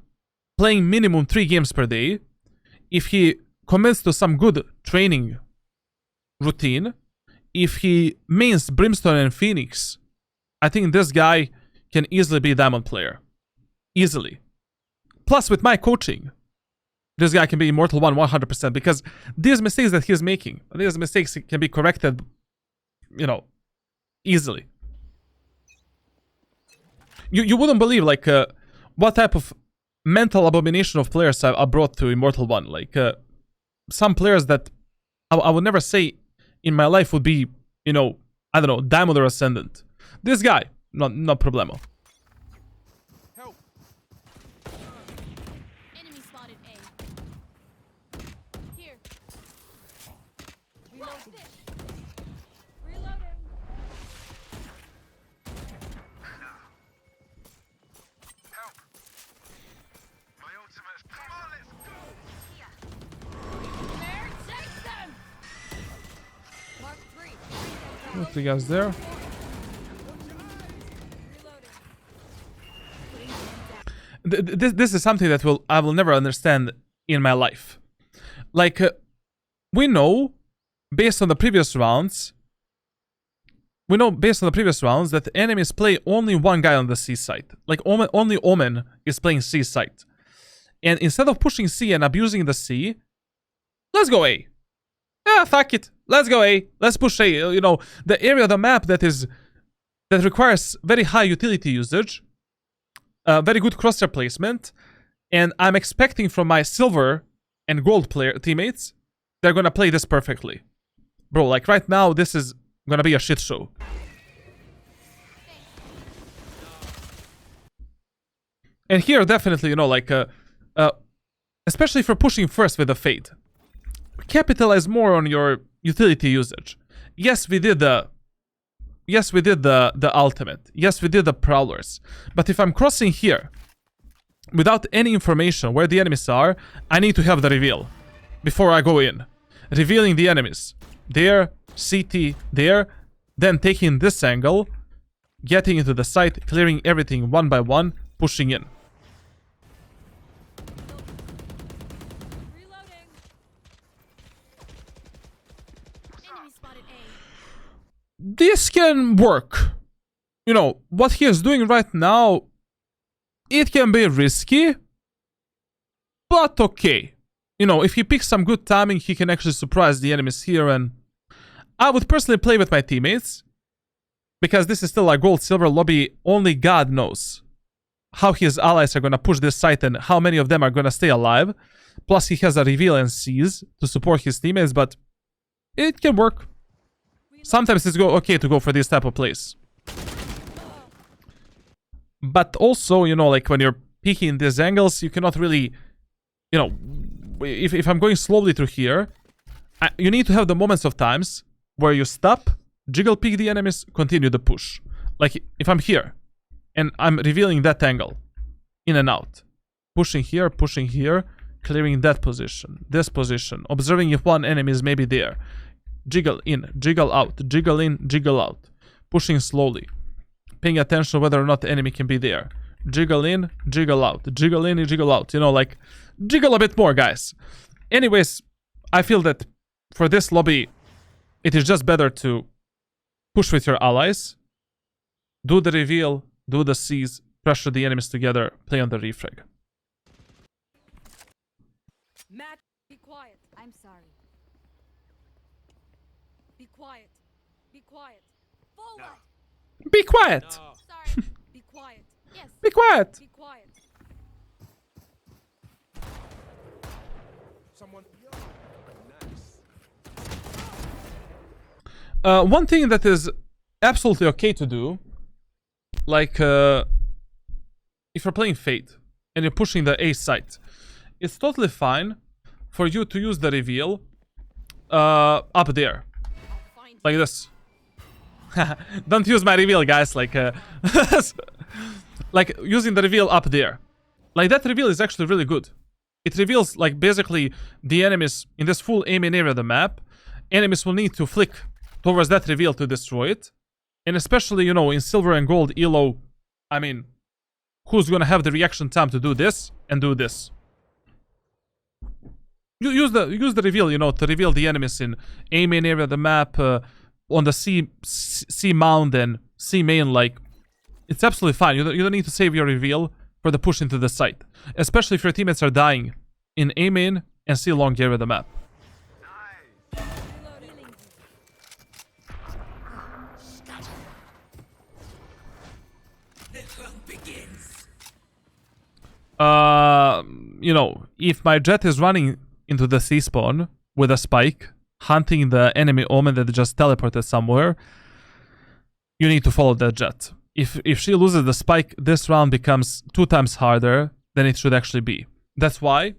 playing minimum 3 games per day, if he commits to some good training routine, if he mains Brimstone and Phoenix, I think this guy can easily be a diamond player. Easily. Plus, with my coaching, this guy can be Immortal 1 100%, because these mistakes that he's making, these mistakes can be corrected, easily. You wouldn't believe, what type of mental abomination of players I brought to Immortal 1. Some players that I would never say in my life would be, I don't know, Diamond or Ascendant. This guy, no problemo. Help! Enemy spotted A. Here. Reloading. Reloading. Help! My ultimate. Come on, let's go! There, take them. Mark 3. What you guys there? This is something that I will never understand in my life. We know, based on the previous rounds, that enemies play only one guy on the C site. Only Omen is playing C site. And instead of pushing C and abusing the C, let's go A. Yeah, fuck it. Let's go A. Let's push A. The area of the map that requires very high utility usage, very good crosshair placement, and I'm expecting from my silver and gold player teammates, they're gonna play this perfectly. Bro, right now, this is gonna be a shit show. And here, definitely, especially for pushing first with the Fade. capitalize more on your utility usage. Yes, we did the ultimate. Yes, we did the prowlers. But if I'm crossing here without any information where the enemies are, I need to have the reveal before I go in. Revealing the enemies. There, CT, there. Then taking this angle, getting into the site, clearing everything one by one, pushing in. Reloading. Enemy spotted A. This can work. You know, what he is doing right now, it can be risky, but okay. You know, if he picks some good timing, he can actually surprise the enemies here, and I would personally play with my teammates, because this is still a gold-silver lobby. Only God knows how his allies are gonna push this site and how many of them are gonna stay alive. Plus, he has a reveal and seize to support his teammates, but it can work. Sometimes it's okay to go for this type of plays. But also, you know, like when you're peeking these angles, you cannot really, you know, if I'm going slowly through here, you need to have the moments of times where you stop, jiggle peek the enemies, continue the push. Like if I'm here and I'm revealing that angle, in and out, pushing here, clearing that position, this position, observing if one enemy is maybe there. Jiggle in, jiggle out, jiggle in, jiggle out. Pushing slowly. Paying attention whether or not the enemy can be there. Jiggle in, jiggle out. Jiggle in, jiggle out. You know, like, jiggle a bit more, guys. Anyways, I feel that for this lobby, it is just better to push with your allies. Do the reveal, do the seize, pressure the enemies together, play on the refrag. Match. Be quiet. I'm sorry. Be quiet. Be quiet. Forward. Be quiet! No. Sorry. Be quiet. Yes. Be quiet! Be quiet. Someone. Nice. One thing that is absolutely okay to do, like if you're playing Fate and you're pushing the A site, it's totally fine for you to use the reveal up there, I'll find like this. Don't use my reveal, guys. Like, like using the reveal up there. Like that reveal is actually really good. It reveals like basically the enemies in this full aiming area of the map. Enemies will need to flick towards that reveal to destroy it. And especially, you know, in silver and gold elo, I mean, who's gonna have the reaction time to do this and do this? You use the reveal, you know, to reveal the enemies in A main area of the map, on the C mound and C main. Like, it's absolutely fine. You don't need to save your reveal for the push into the site, especially if your teammates are dying in A main and C long area of the map. You know, if my jet is running into the C spawn with a spike, hunting the enemy omen that just teleported somewhere, you need to follow that jet. If she loses the spike, this round becomes 2 times harder than it should actually be. That's why,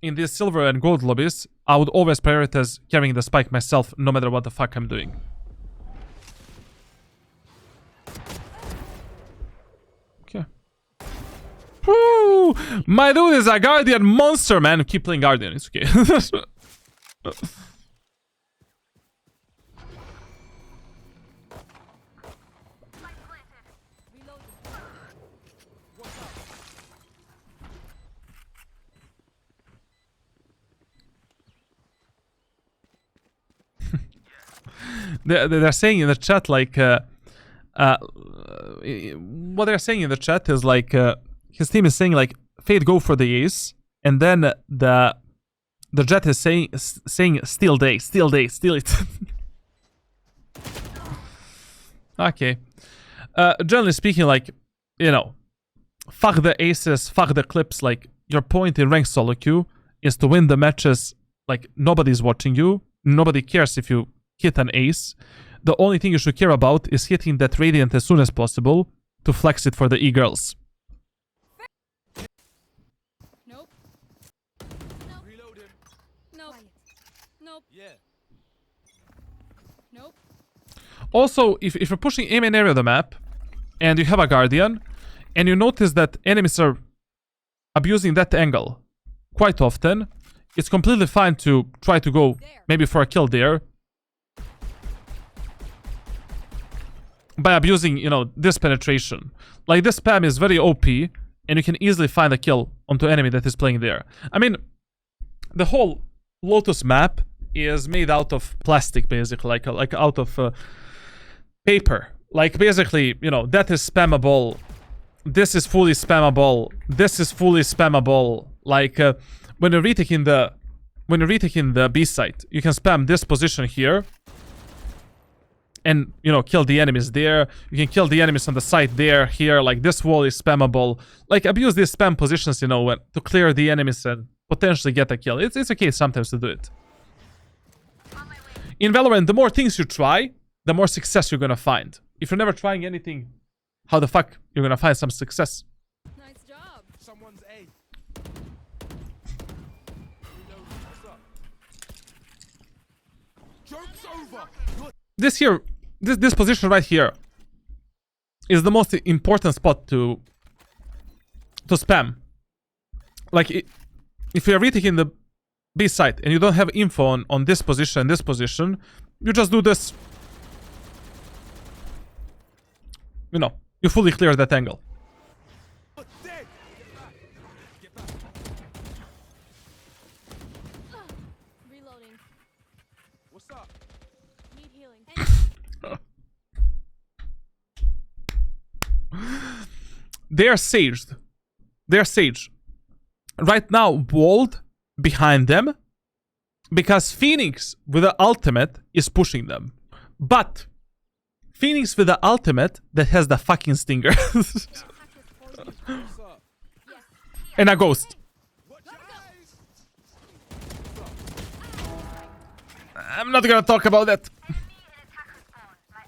in these silver and gold lobbies, I would always prioritize carrying the spike myself, no matter what the fuck I'm doing. Okay. Woo! My dude is a Guardian monster, man. Keep playing Guardian, it's okay. They're saying in the chat, like, what they're saying in the chat is like, his team is saying like, Fate go for the ace, and then the jet is saying steal day, steal it. Okay. Generally speaking, like, you know, fuck the aces, fuck the clips. Like, your point in ranked solo queue is to win the matches. Like, nobody's watching you, nobody cares if you hit an ace. The only thing you should care about is hitting that radiant as soon as possible to flex it for the e-girls. Nope. Nope. Reload him. Nope. Nope. Yeah. Nope. Also, if you're pushing a main area of the map, and you have a Guardian, and you notice that enemies are abusing that angle quite often, it's completely fine to try to go maybe for a kill there. By abusing, you know, this penetration. Like, this spam is very OP, and you can easily find a kill onto enemy that is playing there. I mean, the whole Lotus map is made out of plastic, basically, like out of paper. Like, basically, you know, that is spammable. This is fully spammable. This is fully spammable. Like, when you're retaking the B site, you can spam this position here. And, you know, kill the enemies there. You can kill the enemies on the side there, here. Like, this wall is spammable. Like, abuse these spam positions, you know, to clear the enemies and potentially get a kill. It's okay sometimes to do it. In Valorant, the more things you try, the more success you're gonna find. If you're never trying anything, how the fuck you're gonna find some success? Nice job. Someone's A. What's up? Joke's over. This here, this position right here is the most important spot to spam. Like, if you're retaking the B site and you don't have info on this position, you just do this. You know, you fully clear that angle. Dead. Get back. Reloading. What's up? Need healing. They are saged. They are saged. Right now, walled behind them because Phoenix with the ultimate is pushing them. But Phoenix with the ultimate that has the fucking stinger. What's up? And a ghost. Watch your eyes. I'm not gonna talk about that.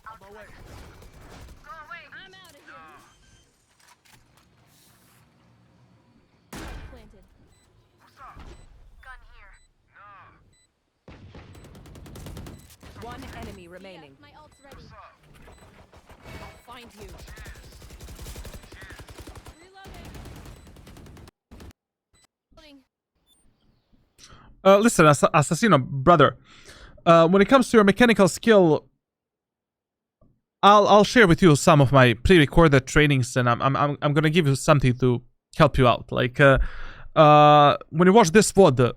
On my way. I'm out of here. Planted. One enemy remaining. My ult's ready. I'll find you. Reloading. Reloading. Listen, Assassino, brother. When it comes to your mechanical skill, I'll share with you some of my pre-recorded trainings, and I'm gonna give you something to help you out. Like, when you watch this VOD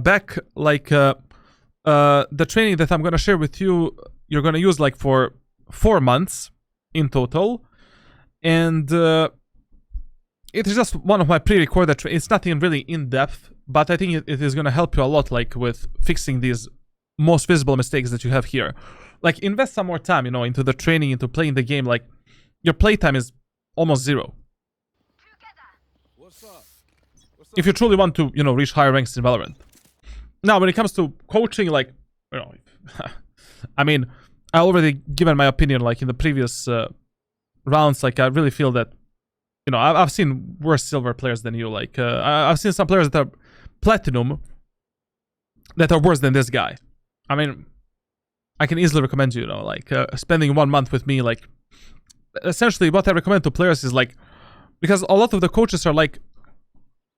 back, like the training that I'm gonna share with you, you're gonna use like for 4 months in total, and it is just one of my pre-recorded. It's nothing really in depth, but I think it is gonna help you a lot, like with fixing these most visible mistakes that you have here. Like, invest some more time, you know, into the training, into playing the game. Like, your playtime is almost 0. What's up? What's up? If you truly want to, you know, reach higher ranks in Valorant. Now, when it comes to coaching, like, you know, I mean, I already given my opinion, like, in the previous rounds. Like, I really feel that, you know, I've seen worse silver players than you. Like, I've seen some players that are platinum that are worse than this guy. I mean, I can easily recommend you, you know, like, spending 1 month with me. Like, essentially what I recommend to players is, like, because a lot of the coaches are like,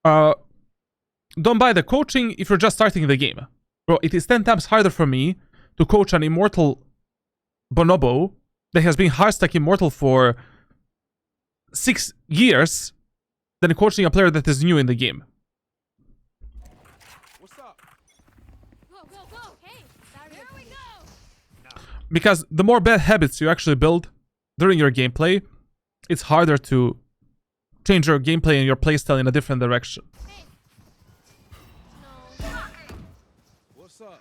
don't buy the coaching if you're just starting the game. Bro, it is 10 times harder for me to coach an immortal bonobo that has been hardstack immortal for 6 years than coaching a player that is new in the game. What's up? Go, go, go. Hey, here we go. Because the more bad habits you actually build during your gameplay, it's harder to change your gameplay and your playstyle in a different direction. Hey. No. What's up?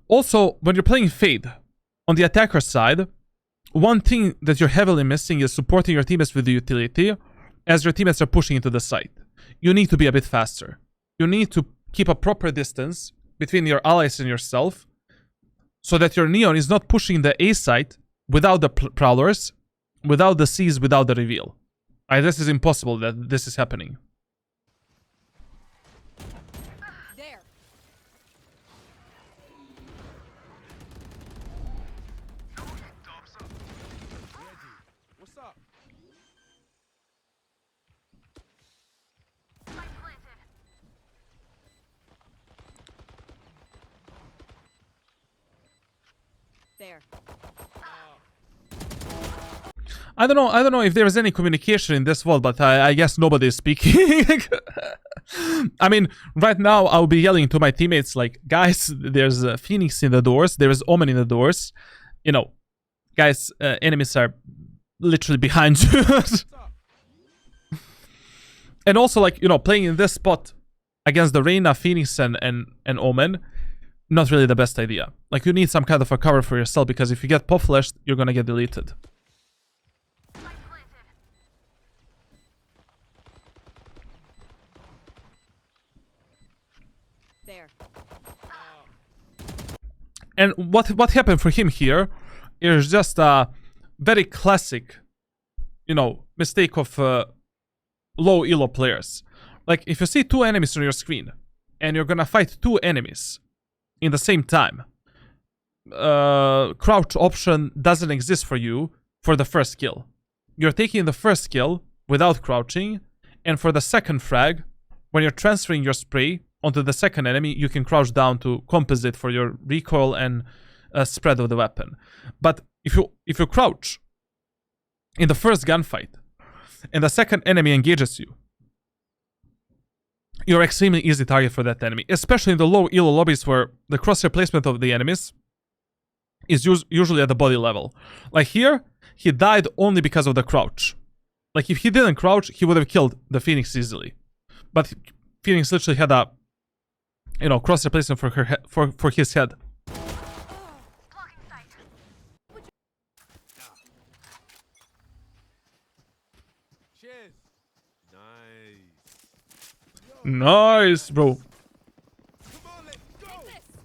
Also, when you're playing Fade, on the attacker side, one thing that you're heavily missing is supporting your teammates with the utility as your teammates are pushing into the site. You need to be a bit faster. You need to keep a proper distance between your allies and yourself so that your Neon is not pushing the A site without the prowlers, without the Cs, without the reveal. This is impossible that this is happening. There. I don't know if there is any communication in this world, but I guess nobody is speaking. I mean, right now I'll be yelling to my teammates like, guys, there's a Phoenix in the doors, there is Omen in the doors. You know, guys, enemies are literally behind you. And also, like, you know, playing in this spot against the Reyna, Phoenix, and Omen, not really the best idea. Like, you need some kind of a cover for yourself, because if you get pop flashed, you're gonna get deleted. There. And what happened for him here is just a very classic, you know, mistake of low elo players. Like, if you see two enemies on your screen and you're gonna fight two enemies in the same time, crouch option doesn't exist for you for the first kill. You're taking the first kill without crouching, and for the second frag, when you're transferring your spray onto the second enemy, you can crouch down to compensate for your recoil and spread of the weapon. But if you crouch in the first gunfight and the second enemy engages you, you're extremely easy target for that enemy, especially in the low elo lobbies where the crosshair placement of the enemies is usually at the body level. Like here, he died only because of the crouch. Like, if he didn't crouch, he would have killed the Phoenix easily. But Phoenix literally had a, you know, crosshair placement for her for his head. Cheers. Nice. Nice, bro. Come on, let's go. Take this.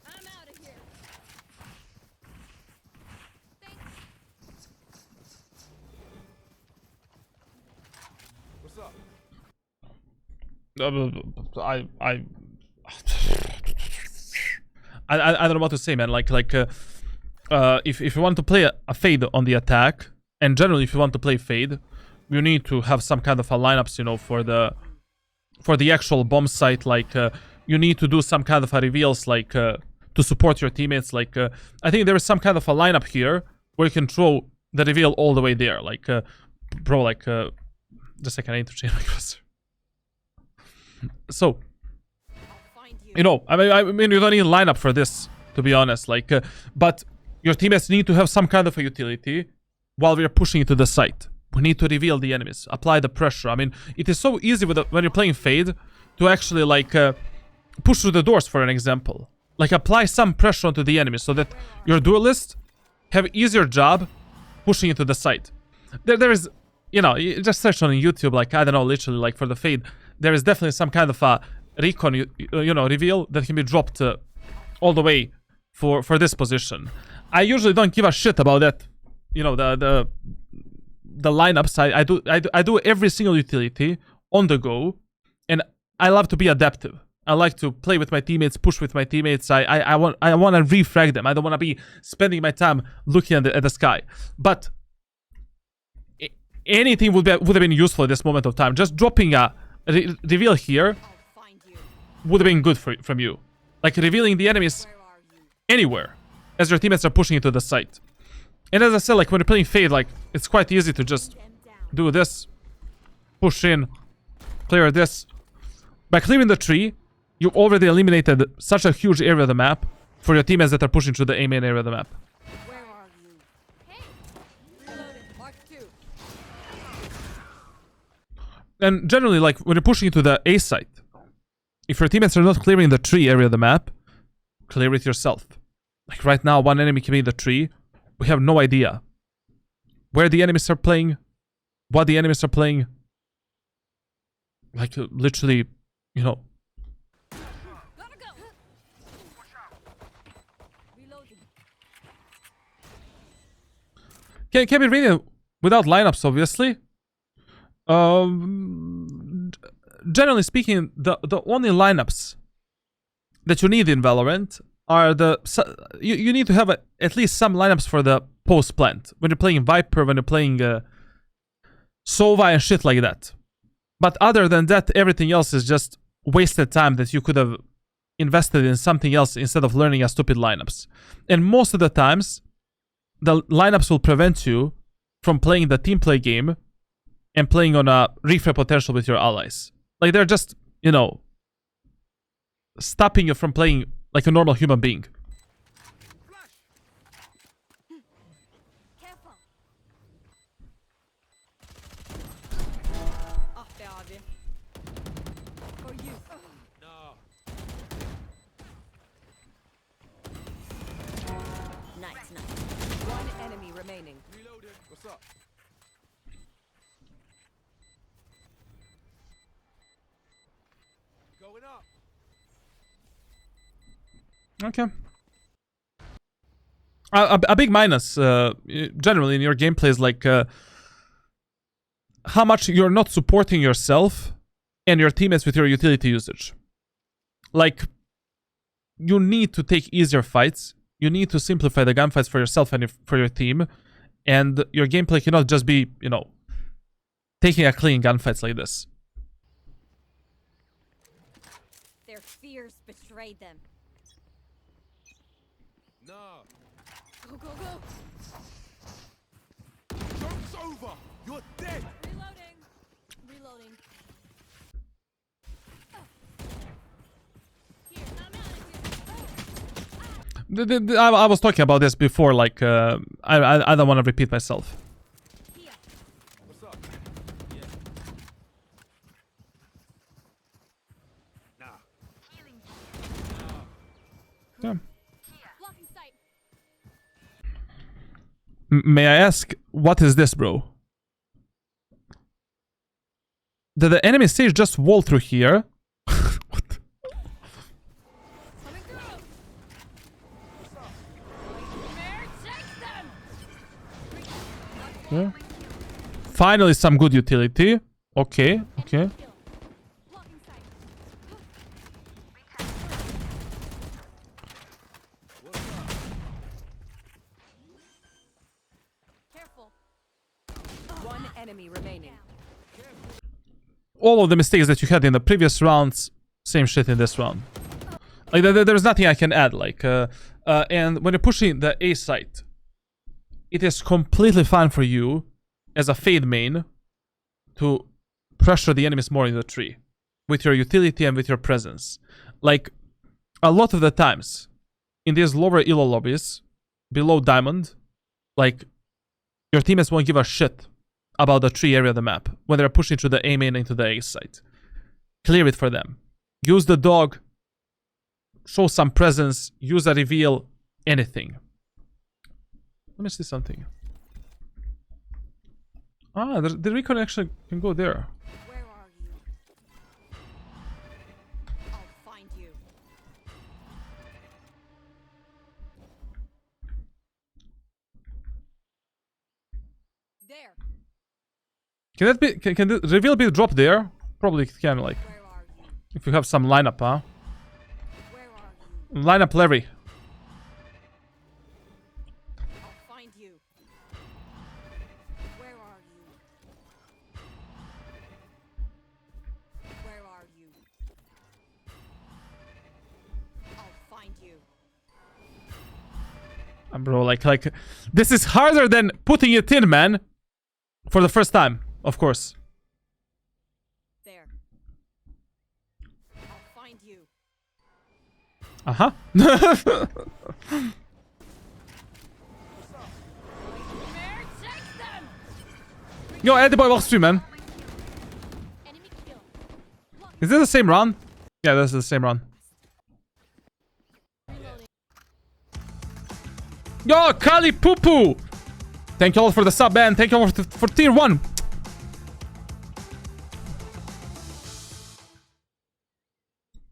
I'm out of here. What's up? I don't know what to say, man. If you want to play a fade on the attack, and generally if you want to play fade, you need to have some kind of a lineups, you know, for the actual bomb site. Like, you need to do some kind of a reveals, like to support your teammates. Like, I think there is some kind of a lineup here where you can throw the reveal all the way there. Like, bro, like, just like I need to change my cursor. So, Find you. you know, I mean, you don't need a lineup for this, to be honest. Like, but your teammates need to have some kind of a utility while we're pushing into the site. We need to reveal the enemies, apply the pressure. I mean, it is so easy when you're playing Fade to actually, like, push through the doors, for an example. Like, apply some pressure onto the enemy so that your duelists have easier job pushing into the site. There is, you know, you just search on YouTube, like, I don't know, literally, like, for the Fade, there is definitely some kind of a recon, you know, reveal that can be dropped all the way for this position. I usually don't give a shit about that, you know, the lineups. I do every single utility on the go, and I love to be adaptive. I like to play with my teammates, push with my teammates. I want to refrag them. I don't want to be spending my time looking at the sky. But anything would have been useful at this moment of time. Just dropping a reveal here I'll find you. would have been good from you. Like, revealing the enemies Where are you? anywhere as your teammates are pushing into the site. And as I said, like, when you're playing Fade, like, it's quite easy to just Them down. do this, push in, clear this. By clearing the tree, you've already eliminated such a huge area of the map for your teammates that are pushing through the A main area of the map. Where are you? Hey. Reloading. Mark 2. And generally, like, when you're pushing into the A site, if your teammates are not clearing the tree area of the map, clear it yourself. Like, right now, one enemy can be in the tree. We have no idea where the enemies are playing, what the enemies are playing. Like, literally, you know. Gotta go. Reloading. Can be reading without lineups, obviously. Generally speaking, the only lineups that you need in Valorant are you need to have at least some lineups for the post plant when you're playing Viper, when you're playing Sova and shit like that. But other than that, everything else is just wasted time that you could have invested in something else instead of learning a stupid lineups. And most of the times, the lineups will prevent you from playing the team play game and playing on a reframe potential with your allies. Like, they're just, you know, stopping you from playing like a normal human being. Careful. Ah be abi. For you. No. Nice, nice. One enemy remaining. Reloading. What's up? Going up. Okay. A big minus, generally, in your gameplay is like how much you're not supporting yourself and your teammates with your utility usage. Like, you need to take easier fights. You need to simplify the gunfights for yourself and for your team. And your gameplay cannot just be, you know, taking a clean gunfights like this. Their fears betrayed them. No. Go, go, go. Joke's over. You're dead. Reloading. Reloading. Here, I'm out of here. I was talking about this before, like, I don't want to repeat myself. Here. What's up? Yeah. Nah. Yeah. Blocking sight. May I ask, what is this, bro? Did the enemy stage just wall through here? What? Coming through. Mare, take them. Yeah. Finally, some good utility. Okay, okay. Enemy kill. Blocking sight. Careful. One enemy remaining. All of the mistakes that you had in the previous rounds, same shit in this round. Like, there's nothing I can add. Like, and when you're pushing the A site, it is completely fine for you as a fade main to pressure the enemies more in the tree with your utility and with your presence. Like, a lot of the times in these lower elo lobbies, below diamond, like, your teammates won't give a shit about the tree area of the map when they're pushing through the A main into the A site. Clear it for them. Use the dog. Show some presence. Use a reveal. Anything. Let me see something. Ah, the recon actually can go there. Where are you? I'll find you. There. Can that be? Can the reveal be dropped there? Probably can. Like, Where are you? if you have some lineup, huh? Where are you? Lineup Larry. I'll find you. Where are you? Where are you? I'll find you. Bro, like, this is harder than putting it in, man. For the first time, of course. There. I'll find you. Uh-huh. Mare, take them! Yo, Eddie Boy, welcome stream, man. Enemy kill. Blocking Is this the same run? Yeah, this is the same run. reloading. Yo, Kali Poo Poo! Thank you all for the sub, man. Thank you all for tier 1.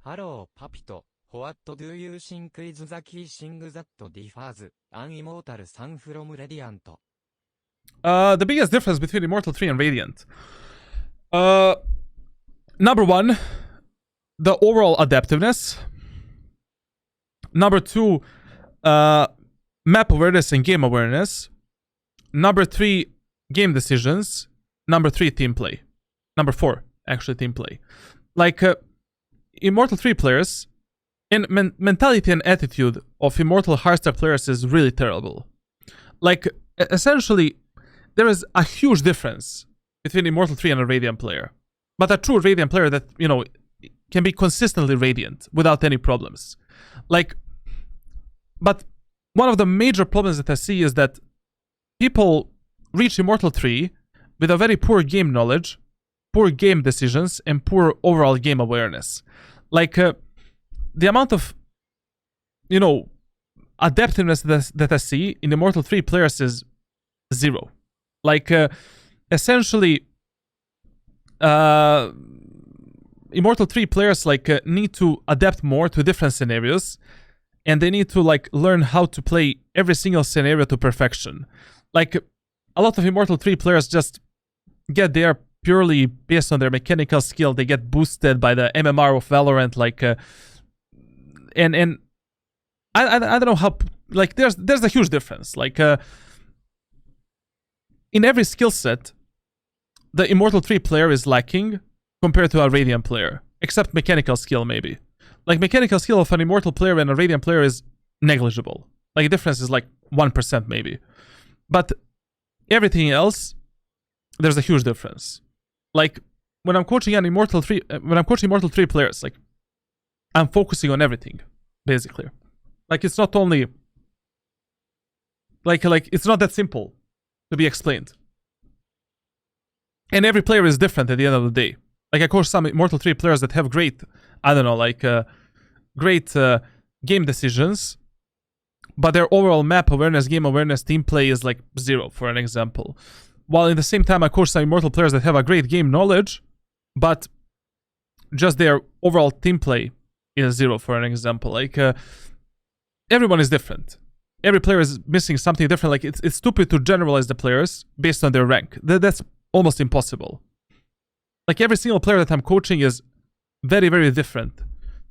Hello, Papito. What do you think is the key thing that differs an Immortal 3 from Radiant? The biggest difference between Immortal 3 and Radiant. Number 1, the overall adaptiveness. Number 2, map awareness and game awareness. Number 3, game decisions. Number 3, team play. Number 4, actually, team play. Like, Immortal 3 players, and mentality and attitude of Immortal Hearthstone players is really terrible. Like, essentially, there is a huge difference between Immortal 3 and a Radiant player. But a true Radiant player that, you know, can be consistently Radiant without any problems. Like, but one of the major problems that I see is that people reach Immortal 3 with a very poor game knowledge, poor game decisions, and poor overall game awareness. Like, the amount of, you know, adaptiveness that I see in Immortal 3 players is zero. Like, essentially, Immortal 3 players, like, need to adapt more to different scenarios, and they need to, like, learn how to play every single scenario to perfection. Like, a lot of Immortal 3 players just get there purely based on their mechanical skill. They get boosted by the MMR of Valorant, like, and I don't know how, like, there's a huge difference. Like, in every skill set, the Immortal 3 player is lacking compared to a Radiant player, except mechanical skill, maybe. Like, mechanical skill of an Immortal player and a Radiant player is negligible. Like, the difference is like 1% maybe. But everything else, there's a huge difference. Like, when I'm coaching an Immortal 3, when I'm coaching Immortal 3 players, like, I'm focusing on everything, basically. Like, it's not only, like, it's not that simple to be explained. And every player is different at the end of the day. Like, I coach some Immortal 3 players that have great, I don't know, like, great game decisions, but their overall map awareness, game awareness, team play is like 0, for an example. While in the same time, I coach some Immortal players that have a great game knowledge, but just their overall team play is 0, for an example. Like, everyone is different. Every player is missing something different. Like, it's stupid to generalize the players based on their rank. That's almost impossible. Like, every single player that I'm coaching is very, very different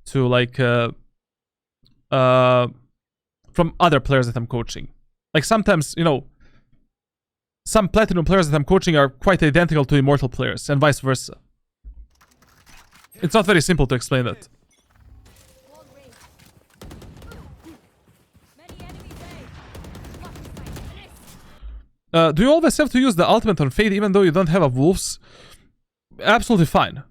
to, like, from other players that I'm coaching. Like, sometimes, you know, some Platinum players that I'm coaching are quite identical to Immortal players, and vice versa. It's not very simple to explain that. Long range. Many enemies A. Blocking sight. Do you always have to use the ultimate on Fade even though you don't have a Wolves? Absolutely fine.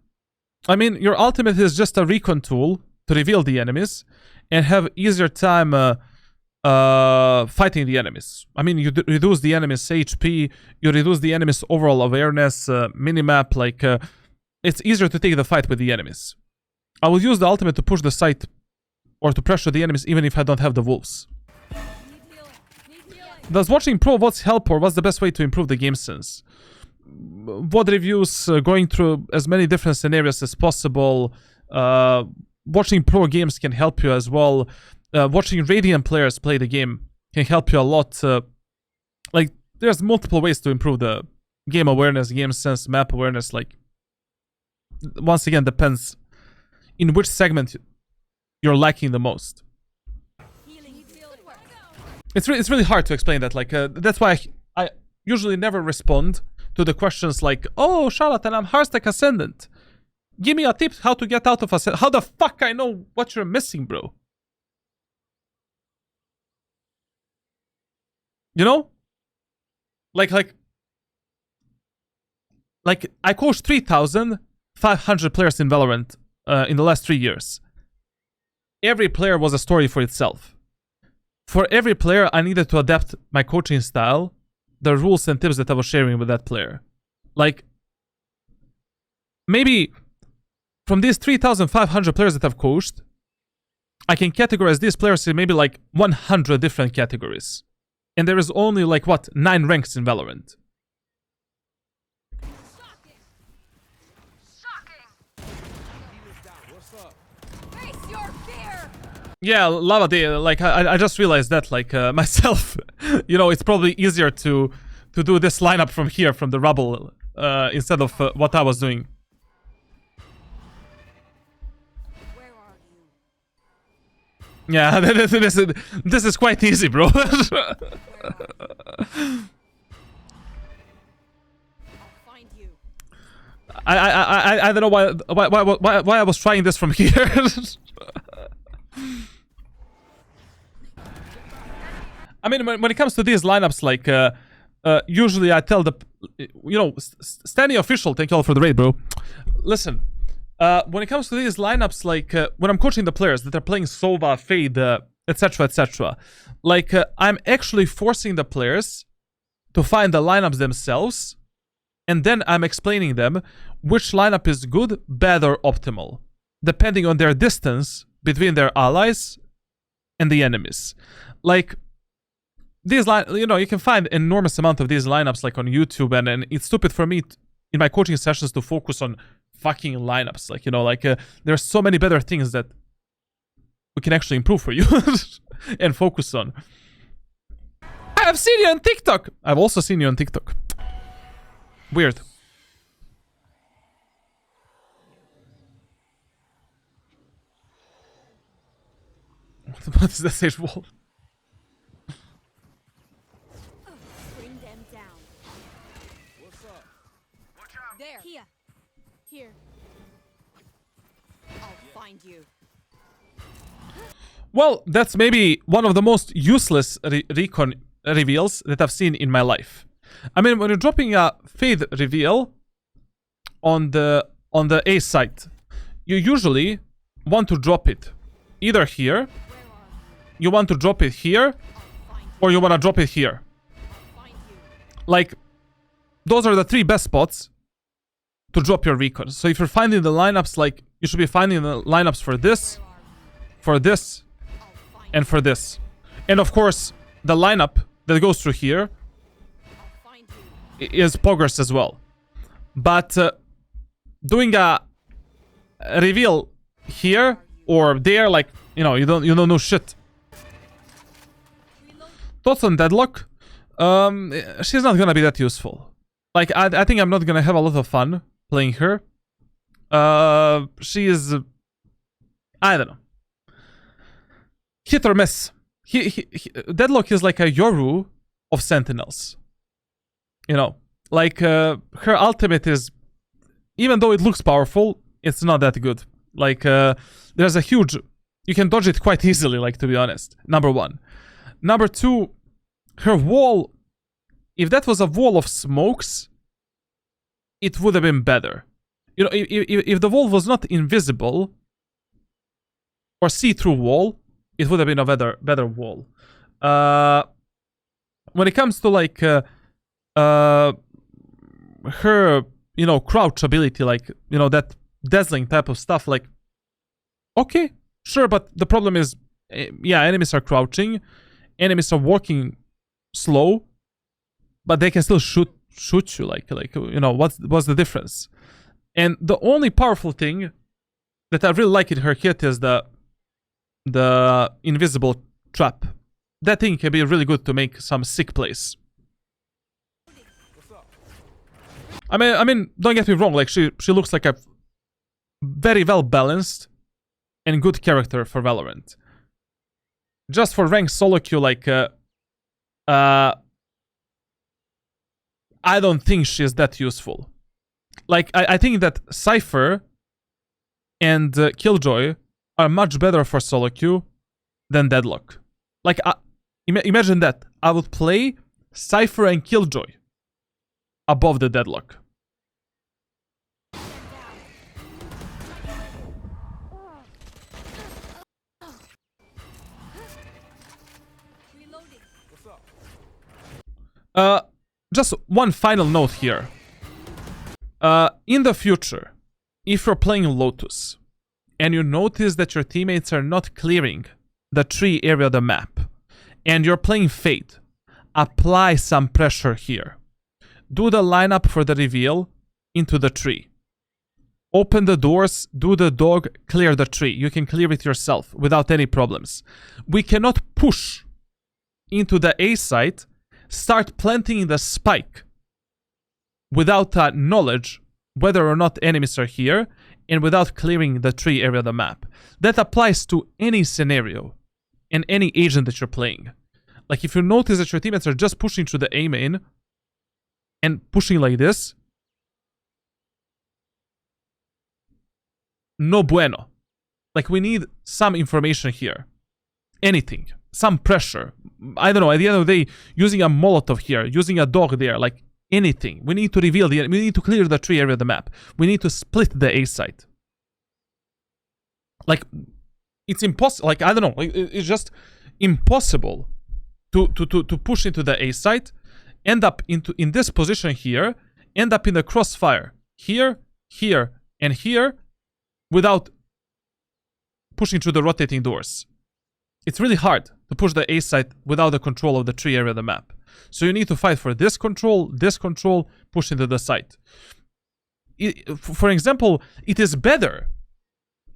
I mean, your ultimate is just a recon tool to reveal the enemies and have easier time fighting the enemies. I mean, you reduce the enemy's HP, you reduce the enemy's overall awareness, minimap, like, it's easier to take the fight with the enemies. I will use the ultimate to push the site or to pressure the enemies even if I don't have the Wolves. Need healing. Need healing. Does watching pro VODs help, or what's the best way to improve the game sense? VOD reviews, going through as many different scenarios as possible. Watching pro games can help you as well. Watching Radiant players play the game can help you a lot. Like, there's multiple ways to improve the game awareness, game sense, map awareness. Like, once again, depends in which segment you're lacking the most. Healing. Need healing. It's really hard to explain that. Like, that's why I usually never respond to the questions like, "Oh, Charlatan, I'm Hearthstone Ascendant. Give me a tip how to get out of Ascendant." How the fuck I know what you're missing, bro? You know? Like I coached 3,500 players in Valorant in the last 3 years. Every player was a story for itself. For every player, I needed to adapt my coaching style, the rules and tips that I was sharing with that player. Like, maybe from these 3,500 players that I've coached, I can categorize these players in maybe like 100 different categories. And there is only like, what, 9 ranks in Valorant. What's up? Face your fear. Yeah, Lava Day, like, I just realized that, like, myself, you know, it's probably easier to do this lineup from here, from the rubble, instead of what I was doing. Where are you? Yeah, this is quite easy, bro. I'll find you. I don't know why I was trying this from here. I mean, when it comes to these lineups, like, usually I tell the, Stanley Official, thank you all for the raid, bro. Listen, when it comes to these lineups, like, when I'm coaching the players that are playing Sova, Fade, etc., etc., like, I'm actually forcing the players to find the lineups themselves, and then I'm explaining them which lineup is good, bad, or optimal, depending on their distance between their allies and the enemies. Like, these you can find enormous amount of these lineups like on YouTube, and it's stupid for me in my coaching sessions to focus on fucking lineups. Like, there's so many better things that we can actually improve for you and focus on. I've seen you on TikTok. I've also seen you on TikTok. Weird. What is the sage wall? Bring them down. What's up? There. Here. I'll find you. Well, that's maybe one of the most useless recon reveals that I've seen in my life. I mean, when you're dropping a Fade reveal on the A site, you usually want to drop it either here, you want to drop it here, or you want to drop it here. Like, those are the three best spots to drop your recon. So if you're finding the lineups, like, you should be finding the lineups for this, and for this. And of course, the lineup that goes through here is poggers as well. But doing a reveal here or there, like, you don't know shit. Thoughts on Deadlock? She's not gonna be that useful. Like, I think I'm not gonna have a lot of fun playing her. She is, I don't know, hit or miss. Deadlock is like a Yoru of Sentinels. Like, her ultimate is, even though it looks powerful, it's not that good. Like, there's a huge, you can dodge it quite easily, like, to be honest. Number one. Number two, her wall, if that was a wall of smokes, it would have been better. If the wall was not invisible or see-through wall, it would have been a better wall. When it comes to, like, her, crouch ability, like, that dazzling type of stuff, like, okay, sure, but the problem is, yeah, enemies are crouching, enemies are walking slow, but they can still shoot you, like, what's the difference? And the only powerful thing that I really like in her kit is the invisible trap. That thing can be really good to make some sick plays. What's up? I mean, don't get me wrong, like, she looks like a very well balanced and good character for Valorant. Just for rank solo queue, like, I don't think she's that useful. Like, I think that Cypher and Killjoy are much better for solo queue than Deadlock. Like, imagine that. I would play Cypher and Killjoy above the Deadlock. What's up? Just one final note here. In the future, if you're playing Lotus and you notice that your teammates are not clearing the tree area of the map and you're playing Fade, apply some pressure here. Do the lineup for the reveal into the tree. Open the doors, do the dog, clear the tree. You can clear it yourself without any problems. We cannot push into the A site, start planting the spike without knowledge whether or not enemies are here and without clearing the tree area of the map. That applies to any scenario and any agent that you're playing. Like, if you notice that your teammates are just pushing through the A main and pushing like this, no bueno. Like, we need some information here. anything, some pressure. I don't know, at the end of the day, using a Molotov here, using a dog there, like anything. We need to reveal the, we need to clear the tree area of the map. We need to split the A site. Like, it's impossible, like, I don't know, like, it's just impossible to push into the A site, end up in this position here, end up in the crossfire here, here, and here, without pushing through the rotating doors. It's really hard to push the A site without the control of the tree area of the map. So you need to fight for this control, push into the site. For example, it is better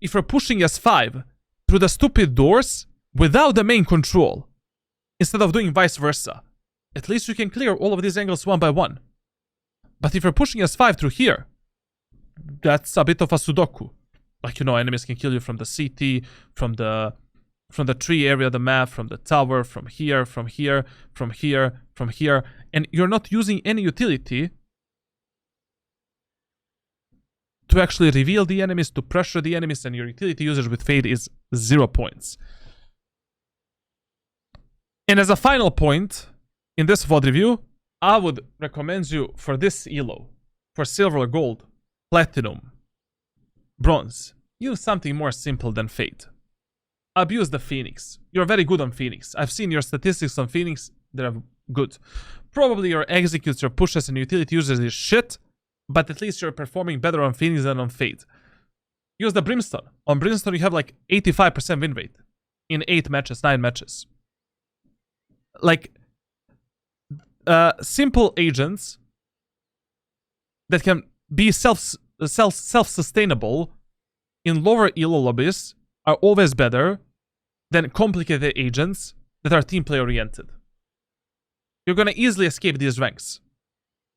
if you're pushing S5 through the stupid doors without the main control, instead of doing vice versa. At least you can clear all of these angles one by one. But if you're pushing S5 through here, that's a bit of a Sudoku. Like, you know, enemies can kill you from the CT, from the tree area of the map, from the tower, from here, from here, from here, from here. And you're not using any utility to actually reveal the enemies, to pressure the enemies, and your utility usage with Fade is 0 points. And as a final point, in this VOD review, I would recommend you for this elo, for silver, gold, platinum, bronze, use something more simple than Fade. Abuse the Phoenix. You're very good on Phoenix. I've seen your statistics on Phoenix, they're good. Probably your executes, your pushes, and utility users is shit, but at least you're performing better on Phoenix than on Fade. Use the Brimstone. On Brimstone, you have like 85% win rate in 8 matches, 9 matches. Like, simple agents that can be self-sustainable in lower elo lobbies are always better than complicated agents that are team play oriented. You're gonna easily escape these ranks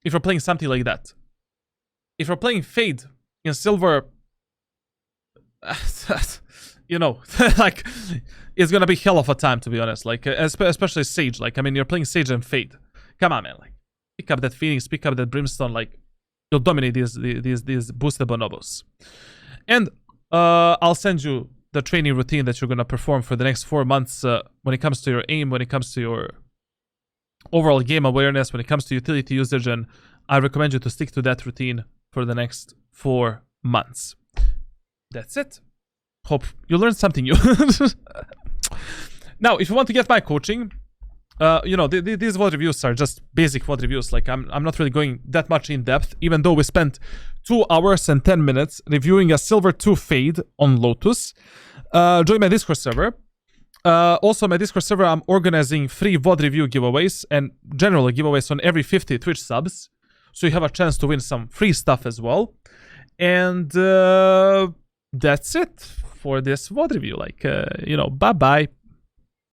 if you're playing something like that. If you're playing Fade in silver, you know, like, it's gonna be hell of a time, to be honest. Like, especially Sage. Like, I mean, you're playing Sage and Fade. Come on, man. Like, pick up that Phoenix, pick up that Brimstone. Like, you'll dominate these boosted bonobos. And I'll send you the training routine that you're gonna perform for the next 4 months when it comes to your aim, when it comes to your overall game awareness, when it comes to utility usage, and I recommend you to stick to that routine for the next 4 months. That's it. Hope you learned something new. Now, if you want to get my coaching, you know, these VOD reviews are just basic VOD reviews. Like, I'm not really going that much in depth, even though we spent 2 hours and 10 minutes reviewing a Silver 2 Fade on Lotus. Join my Discord server. Also, my Discord server, I'm organizing free VOD review giveaways and generally giveaways on every 50 Twitch subs. So you have a chance to win some free stuff as well. And that's it for this VOD review. Like, you know, bye-bye.